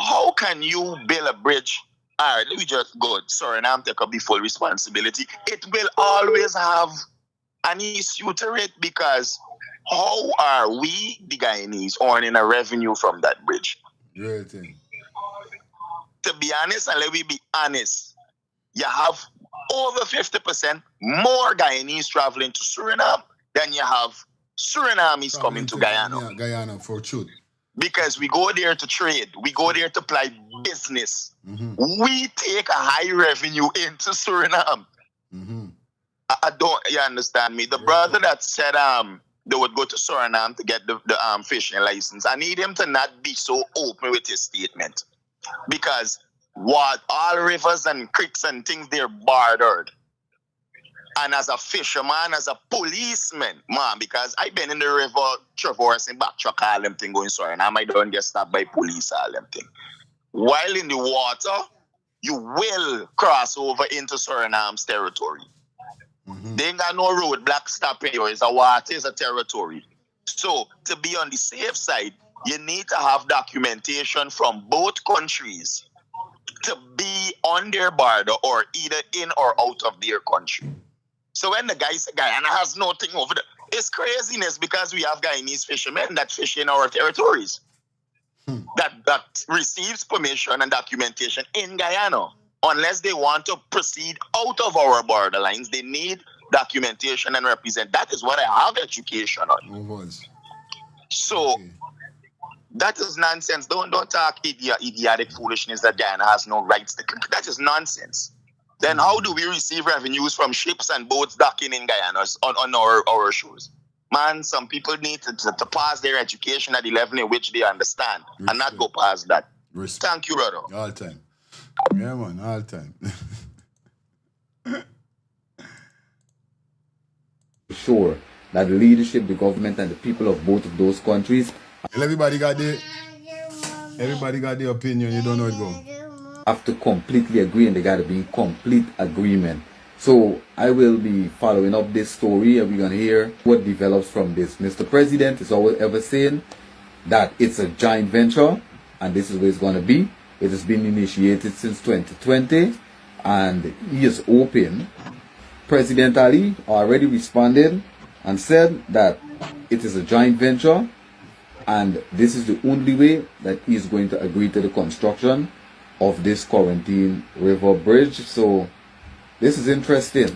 how can you build a bridge? All right, let me just go. Sorry, now I'm taking the full responsibility. It will always have an issue to it because how are we, the Guyanese, earning a revenue from that bridge? Great thing. To be honest, and let me be honest, you have over 50% more Guyanese traveling to Suriname than you have Surinamese coming to Guyana. Yeah, Guyana, for truth. Because we go there to trade. We go there to play business. We take a high revenue into Suriname. I don't, you understand me? The brother that said they would go to Suriname to get the fishing license, I need him to not be so open with his statement. Because what all rivers and creeks and things, they're bordered. And as a fisherman, as a policeman, man, because I've been in the river traversing backtrack all them thing going Suriname, I don't get stopped by police all them thing. While in the water, you will cross over into Suriname's territory. They ain't got no roadblock stopping you. It's a water, it's a territory. So to be on the safe side, you need to have documentation from both countries to be on their border or either in or out of their country. So when the guy said Guyana has nothing over there, it's craziness because we have Guyanese fishermen that fish in our territories that receives permission and documentation in Guyana. Unless they want to proceed out of our borderlines, they need documentation and represent. That is what I have education on. So that is nonsense. Don't talk idiotic foolishness that Guyana has no rights to. That is nonsense. Then how do we receive revenues from ships and boats docking in Guyana on our shores? Man, some people need to pass their education at the level in which they understand and not go past that. Thank you, brother. All time. Yeah, man, all time. Sure that the leadership, the government, and the people of both of those countries. Everybody got the Everybody got their opinion. You don't know it go. Have to completely agree, and they got to be in complete agreement. So I will be following up this story, and we're going to hear what develops from this. Mr. President is always ever saying that it's a joint venture, and this is where it's going to be. It has been initiated since 2020, and he is open. President Ali already responded and said that it is a joint venture, and this is the only way that he is going to agree to the construction of this Quarantine River Bridge. So this is interesting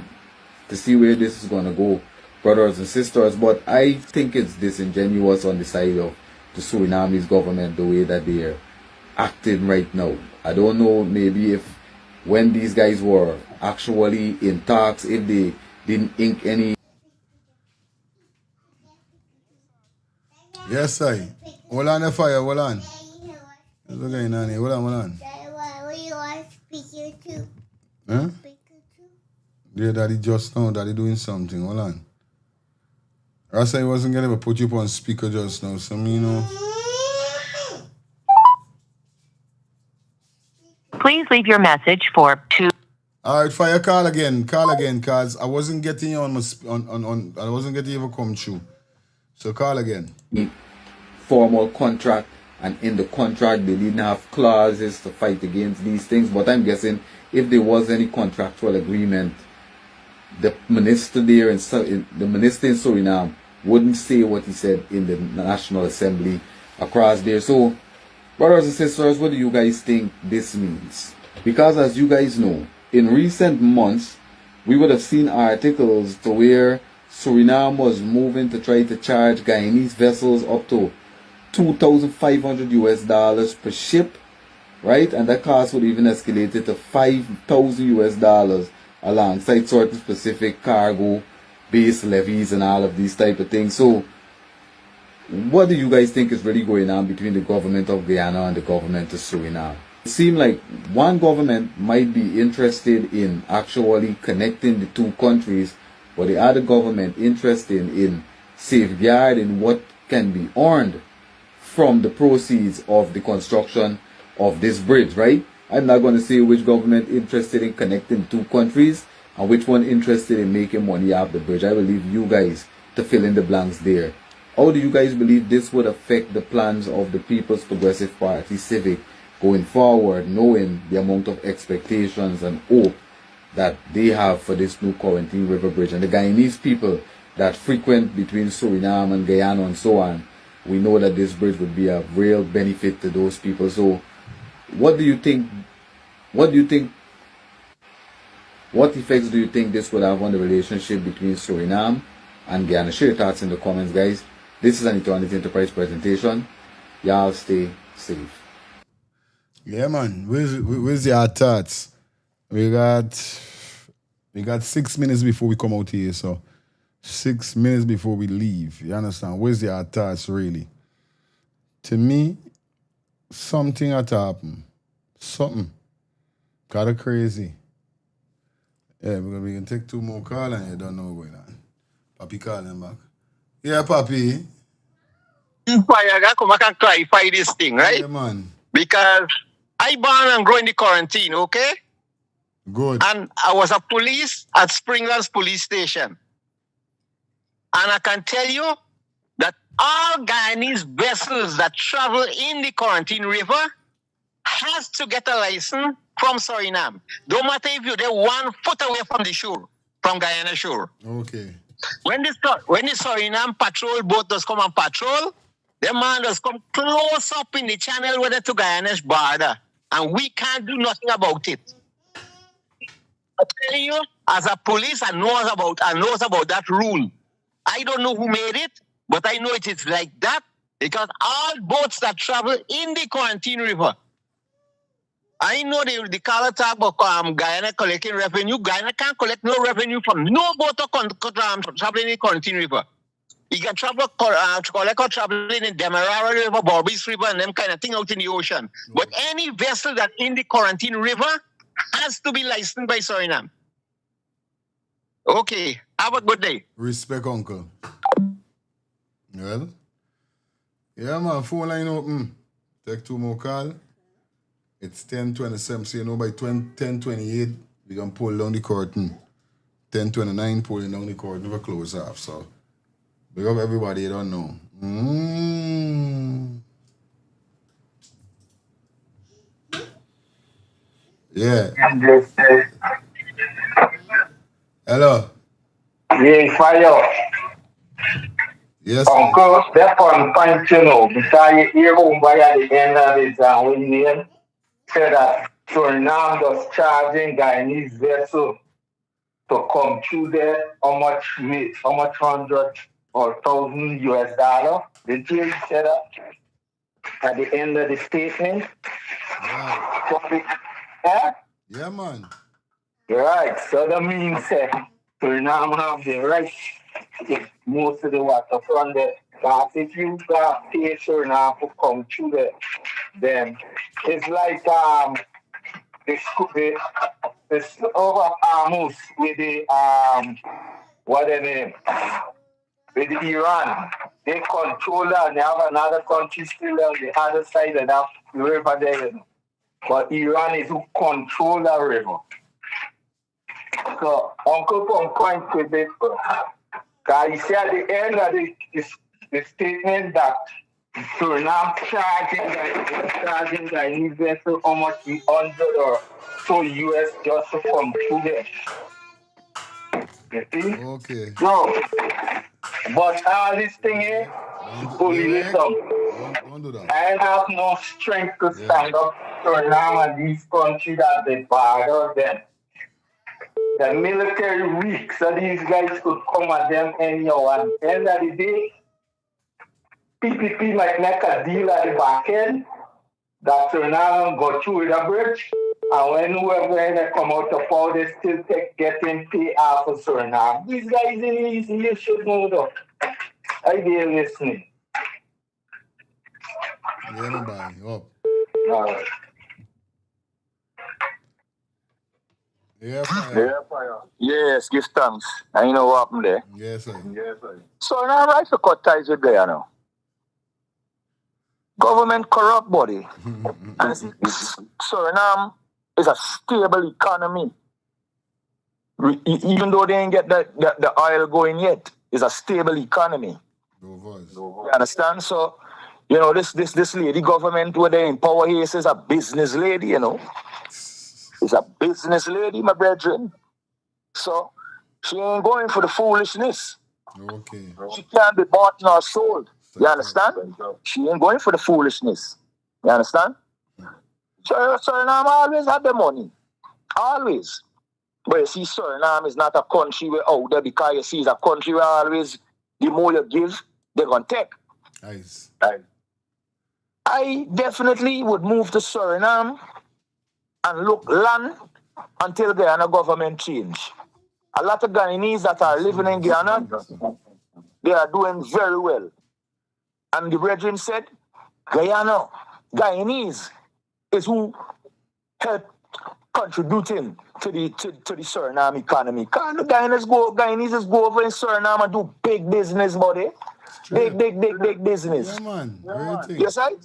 to see where this is going to go, brothers and sisters. But I think it's disingenuous on the side of the Surinamese government, the way that they're acting right now. I don't know, maybe if when these guys were actually in talks, if they didn't ink any. Yes, sir. Hold on the fire, hold on. What's going on here? Hold on. Huh? Yeah, daddy just now, daddy doing something. Hold on. Rasta, I wasn't gonna put you up on speaker just now, so me, you know. Please leave your message for 2. All right, fire, call again, cause I wasn't getting you on I wasn't getting you to come through. So call again. Formal contract, and in the contract they didn't have clauses to fight against these things. But I'm guessing if there was any contractual agreement, the minister there in Suriname wouldn't say what he said in the National Assembly across there. So, brothers and sisters, what do you guys think this means? Because as you guys know, in recent months, we would have seen articles to where Suriname was moving to try to charge Guyanese vessels up to $2,500 per ship, right? And that cost would even escalate to $5,000 alongside certain specific cargo-based levies and all of these type of things. So, what do you guys think is really going on between the government of Guyana and the government of Suriname? It seems like one government might be interested in actually connecting the two countries, but the other government interested in safeguarding what can be earned from the proceeds of the construction of this bridge, right? I'm not going to say which government interested in connecting two countries and which one interested in making money off the bridge. I will leave you guys to fill in the blanks there. How do you guys believe this would affect the plans of the People's Progressive Party, Civic, going forward, knowing the amount of expectations and hope that they have for this new Quarantine River Bridge? And the Guyanese people that frequent between Suriname and Guyana and so on, we know that this bridge would be a real benefit to those people. So what do you think? What effects do you think this would have on the relationship between Suriname and Guyana? Share your thoughts in the comments, guys. This is an Eternity Enterprise presentation. Y'all stay safe. Yeah, man. Where's your thoughts? We got 6 minutes before we come out here, so 6 minutes before we leave. You understand? Where's your thoughts, really? To me, something had to happen. Something. Kind of crazy. Yeah, we can take 2 more calls and you don't know what's going on. Papi calling back. Yeah, Papi. I gotta come back and clarify this thing, right? Yeah, man. Because I born and grow in the quarantine, okay? Good. And I was a police at Springlands Police Station. And I can tell you that all Guyanese vessels that travel in the Quarantine River has to get a license from Suriname. Don't matter if you're there 1 foot away from the shore, from Guyana shore. Okay. When the Suriname patrol boat does come and patrol, the man does come close up in the channel where to Guyana's border. And we can't do nothing about it. I'm telling you, as a police, I knows about that rule. I don't know who made it, but I know it is like that because all boats that travel in the Quarantine River, I know the color talk about Guyana collecting revenue. Guyana can't collect no revenue from no boat traveling in the Quarantine River. You can collect traveling in Demerara River, Borbis River, and them kind of thing out in the ocean. But any vessel that in the Quarantine River has to be licensed by Suriname. Okay, have a good day. Respect, uncle. Well, yeah, man, phone line open. Take 2 more call. It's 10:27, so you know by 10:28, we're going to pull down the curtain. 10:29, pulling down the curtain, never close off. So, big up everybody you don't know. Yeah. Hello. Yeah, fire. Yes. Uncle, that on point, you know, because you hear home by at the end of this, when you said that Suriname was charging Guyanese vessel to come through there, how much 100 or 1,000 US dollar? Did you say that at the end of the statement? Yeah. Yeah, man. Right. So that means Suriname have the right to take most of the water from there. Because if you got pay Suriname to come through there, then it's like the over almost with the what the name with the Iran. They control that and they have another country still on the other side of that river there. But Iran is who control that river. So Uncle Pong point with it. Because he said at the end of the statement that Suriname charging Guyanese vessel how much 100 or so US just to come through there. You see? Okay. So, but all this thing here is bullyism. Don't do that. I have no strength to stand up to Suriname and these countries that they bother them. The military weak, so these guys could come at them anyhow. And at the end of the day, PPP might make a deal at the back end that Suriname go through with a bridge. And when whoever they come out of power, they still getting paid off of Suriname. These guys in easy, you should know though. Are you listening? Yeah, my boy. Up. All right. Yeah, fire. Yes, give thanks. I know what happened there. Yes, sir. So now right to cut ties with Guyana. Government corrupt body. And Suriname is a stable economy. Even though they ain't get the oil going yet, it's a stable economy. You understand? So, you know, this lady government where they in power here is a business lady, you know. It's a business lady, my brethren. So she ain't going for the foolishness. Okay. She can't be bought nor sold. You understand? She ain't going for the foolishness. You understand? Suriname always have the money. Always. But you see, Suriname is not a country where out there because you see it's a country where always the more you give, they're gonna take. Nice. I definitely would move to Suriname and look land until Guyana government change. A lot of Guyanese that are living in Guyana, they are doing very well. And the brethren said, Guyanese is who help contributing to the Suriname economy. Because the Guyanese go over in Suriname and do big business, buddy. Big business. Yeah, man. Great thing. Yes, right?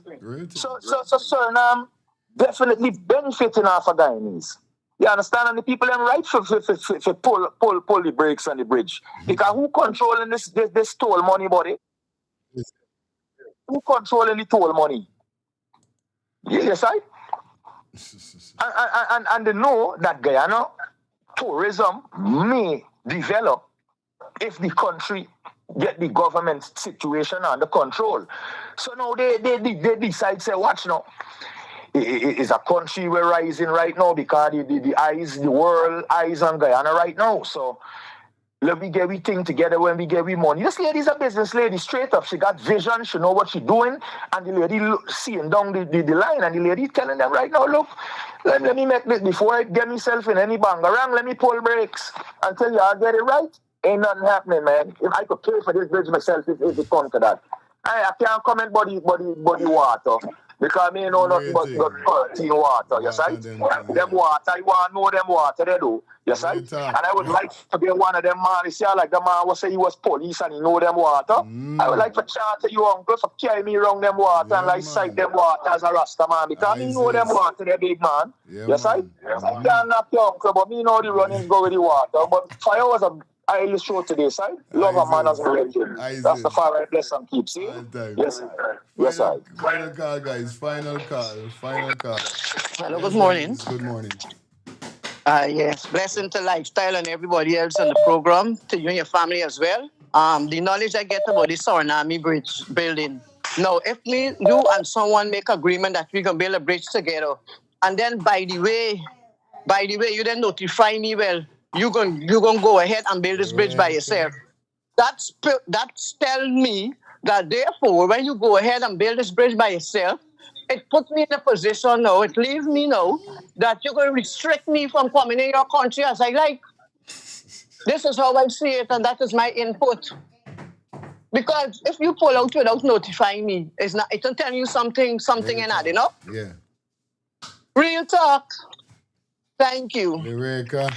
So Suriname definitely benefiting off of Guyanese. You understand? And the people them right for pull the brakes on the bridge. Because who controlling this toll money, buddy? Who controlling the toll money? Yes, right? And they know that Guyana tourism may develop if the country get the government situation under control. So now they decide, say, watch now. It's a country we're rising right now because the world eyes on Guyana right now. So let me get we thing together when we get we money. This lady's a business lady, straight up. She got vision, she know what she's doing, and the lady seeing down the line, and the lady telling them right now, look, let me make this before I get myself in any bangarang, let me pull brakes until y'all get it right. Ain't nothing happening, man. If I could pay for this bridge myself, if it come to that. I can't comment body water. Because me know nothing but clean water, you see? Them water, you want to know them water they do, you see? And I would like to be one of them man, you see, like the man was say he was police and he know them water. I would like to chat to you, uncle, for carry me around them water and like sight them water as a Rasta man, because me know them water, they big man, you see? I can't knock your uncle, but me know the runnings go with the water. But fire was a highly show today, sir. Love a man as a legend. That's the fire bless and keep, see? Yes, sir. Yes, sir. Final call, guys. Final call. Final call. Hello, good morning. Good morning. Yes, blessing to Lifestyle and everybody else on the program, to you and your family as well. The knowledge I get about the Suriname bridge building. Now, if me, you and someone make agreement that we can build a bridge together, and then by the way, you then notify me, well, you gonna go ahead and build this bridge by yourself. That's tell me that therefore, when you go ahead and build this bridge by yourself, it puts me in a position now, it leaves me now that you're going to restrict me from coming in your country as I like. This is how I see it, and that is my input. Because if you pull out without notifying me, it's will tell you something in that, you know? Yeah. Real talk. Thank you. Eureka.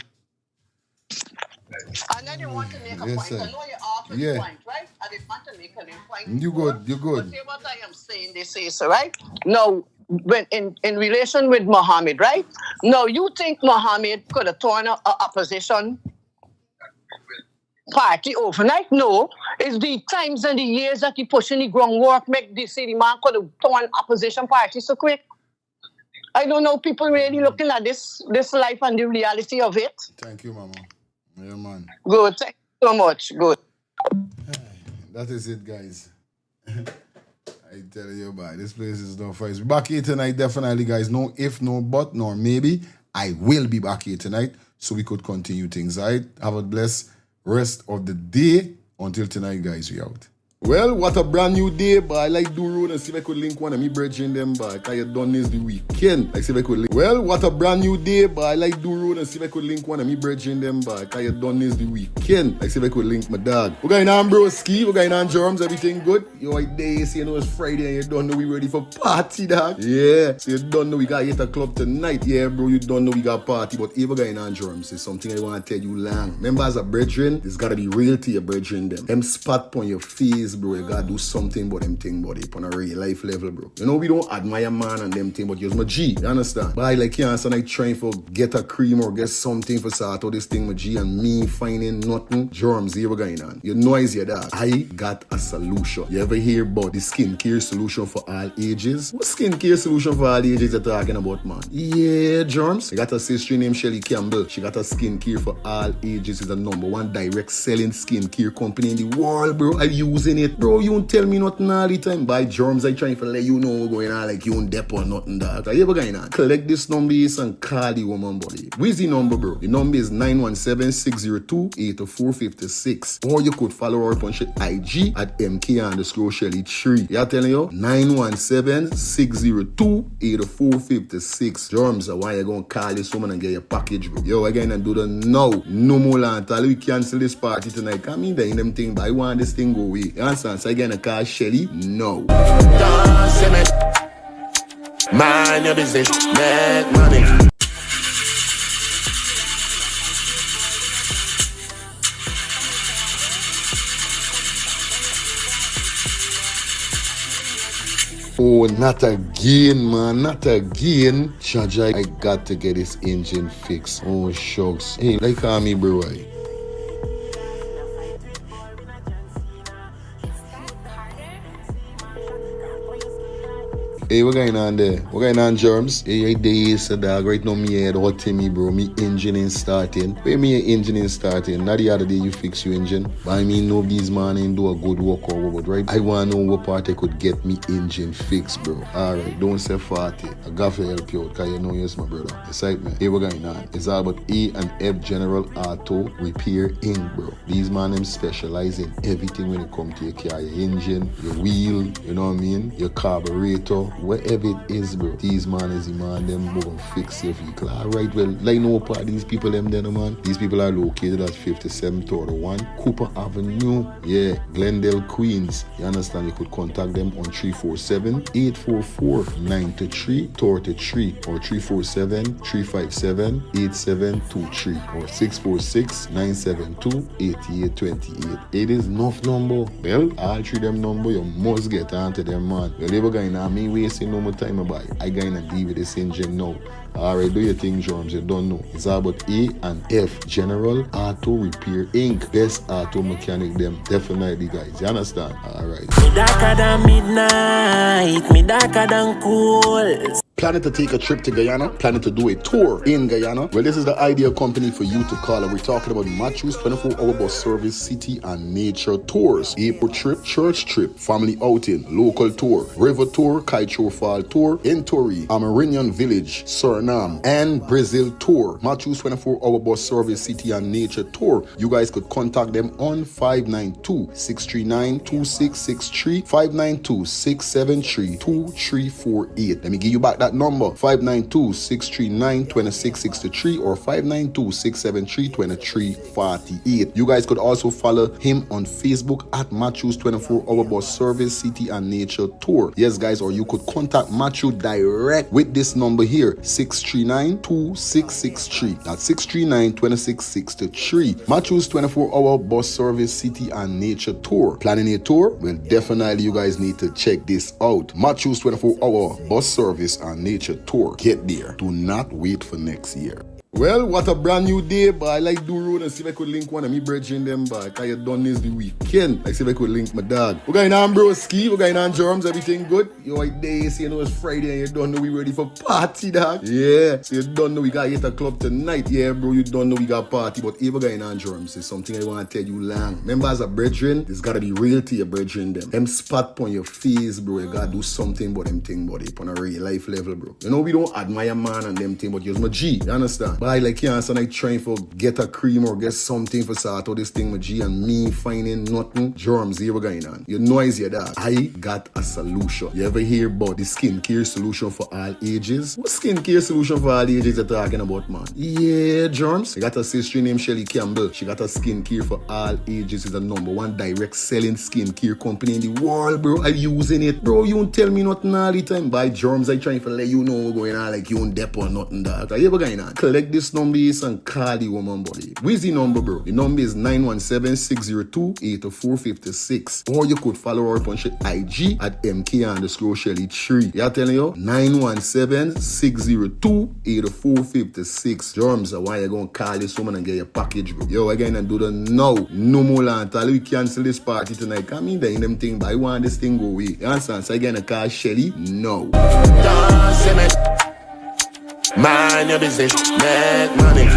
And then you want to make a point. Sir. I know you asked a point, right? I didn't want to make a point. You good. But see what I am saying, this is, right? Now, when in relation with Mohammed, right? Now, you think Mohammed could have torn a opposition party overnight? No. It's the times and the years that he pushing the groundwork make the city man could have torn opposition party so quick. I don't know, people really looking at this life and the reality of it. Thank you, Mama. Yeah, man. Good. Thank you so much. Good. That is it, guys. I tell you, boy, this place is no fight. We're back here tonight, definitely, guys. No if, no but, nor maybe. I will be back here tonight so we could continue things, all right? Have a blessed rest of the day. Until tonight, guys, we out. Well, what a brand new day, boy. I like do road and see if I could link one of me brethren them, boy. Cause you done this the weekend. Like see if I could link. Well, what a brand new day, boy. I like do road and see if I could link one of me brethren them, boy. Cause you done this the weekend. Like see if I could link my dog. We're going on, bro, ski. We're going on, germs. Everything good? Yo, right there, see, you know it's Friday and you don't know we ready for party, dog. Yeah. So you don't know we got hit a club tonight. Yeah, bro, you don't know we got party. But if we're going on, germs, it's something I want to tell you long. Remember, as a brethren, it's got to be real to your brethren them. Them spot on your face, bro. You gotta do something about them thing, buddy, on a real life level, bro. You know, we don't admire man and them thing, but you're my G, you understand? But I like you understand, I trying for get a cream or get something for sort out this thing, my G, and me finding nothing. Germs, here we going on. You know is your dog. I got a solution. You ever hear about the skincare solution for all ages? What skincare solution for all ages you're talking about, man? Yeah, germs. I got a sister named Shelly Campbell. She got a skincare for all ages. It's the #1 direct selling skincare company in the world, bro. I'm using it, bro. You don't tell me nothing all the time. By germs, I trying to let you know what's going on, like you don't dep or nothing, dog. Are you ever going on? Collect this number and call the woman, buddy. Where's the number, bro? The number is 917-602-8456. Or you could follow her on IG at MK_Shelly3. Yeah, telling you? 917-602-8456. Germs, why you gonna call this woman and get your package, bro? Yo, again and do the now. No more land. We cancel this party tonight. Come in there in them thing, but I want this thing go away. You understand? So again, I call Shelly? No. Mind your business, make money. Oh, not again, man. Not again. Chaja, I got to get this engine fixed. Oh, shucks. Hey, like call me, bro. Hey, what going on there? What going on, germs? Hey, days, dog. Right now, me head hot to me, bro. Me engine ain't starting. Where me engine ain't starting? Not the other day you fix your engine. But I mean, nobody's man ain't do a good work or what, right? I want to know what part I could get me engine fixed, bro. Alright, don't say 40. I got to help you out, because you know you're my brother. Excitement. Hey, what going on? It's all about E&F General Auto Repair Inc., bro. These man, them specialize in everything when it comes to your car. Your engine, your wheel, you know what I mean? Your carburetor, wherever it is, bro. These man is the man, them go fix your vehicle. Alright, well, like no part these people them there, man. These people are located at 5731 Cooper Avenue. Yeah, Glendale, Queens. You understand? You could contact them on 347-844-9333 or 347-357-8723 or 646-972-8828. It is enough number. Well, all three them number, you must get onto them, man. Well, never going to me wasting no more time about it. I going to deal with this engine now. Alright, do your thing, Germs. You don't know. It's about A and F. General Auto Repair Inc. Best auto mechanic them. Definitely, guys. You understand? Alright. Me darker than midnight. Me darker than cool. Planning to take a trip to Guyana? Planning to do a tour in Guyana? Well, this is the ideal company for you to call. And we're talking about Matthew's 24-hour bus service, city and nature tours. Airport trip, church trip, family outing, local tour, river tour, Kaicho Fall tour, Entori, Amarinian Village, Suriname, and Brazil tour. Matthew's 24-hour bus service, city and nature tour. You guys could contact them on 592-639-2663, 592-673-2348. Let me give you back that number, 592-639-2663 or 592-673-2348. You guys could also follow him on Facebook at Matthew's 24-hour bus service, city and nature tour. Yes, guys, or you could contact Matthew direct with this number here, 639-2663. That's 639-2663. Matthew's 24-hour bus service, city and nature tour. Planning a tour? Well, definitely you guys need to check this out. Matthew's 24-hour bus service and nature tour. Get there. Do not wait for next year. Well, what a brand new day, boy. I like do road and see if I could link one of me bridging them, boy. Cause you done this the weekend. Like see if I could link my dog. We're going on, bro, ski. We're going on, Germs. Everything good? You right there, you see, you know it's Friday and you don't know we ready for party, dog. Yeah. So you don't know we got hit a club tonight. Yeah, bro, you don't know we got party. But if we're going on, Germs, it's something I want to tell you long. Remember, as a brethren, it's got to be real to your brethren, them. Them spot on your face, bro. You got to do something about them thing, buddy. On a real life level, bro. You know, we don't admire man and them thing, but you're my G. You understand? But I like you, and I trying for get a cream or get something for sort out this thing with G and me finding nothing. Germs, here we're going on. You noise your dad. I got a solution. You ever hear about the skincare solution for all ages? What skincare solution for all ages you're talking about, man? Yeah, Germs. I got a sister named Shelly Campbell. She got a skincare for all ages. It's the #1 direct selling skincare company in the world, bro. I'm using it. Bro, you don't tell me nothing all the time. By Germs, I trying to let you know what's going on like you don't dep or nothing, dog. So here we're going on. Collect this number and call the woman, buddy. Where's the number, bro? The number is 917-602-8456. Or you could follow her up on IG at MK_Shelly3. Yeah, telling you? 917-602-8456. Germs, why you gonna call this woman and get your package, bro? Yo, again, and do the now. No more land. We cancel this party tonight. Come in there in them thing, but I want this thing go away. You understand? So again, I call Shelly? No. Mind your business, make money.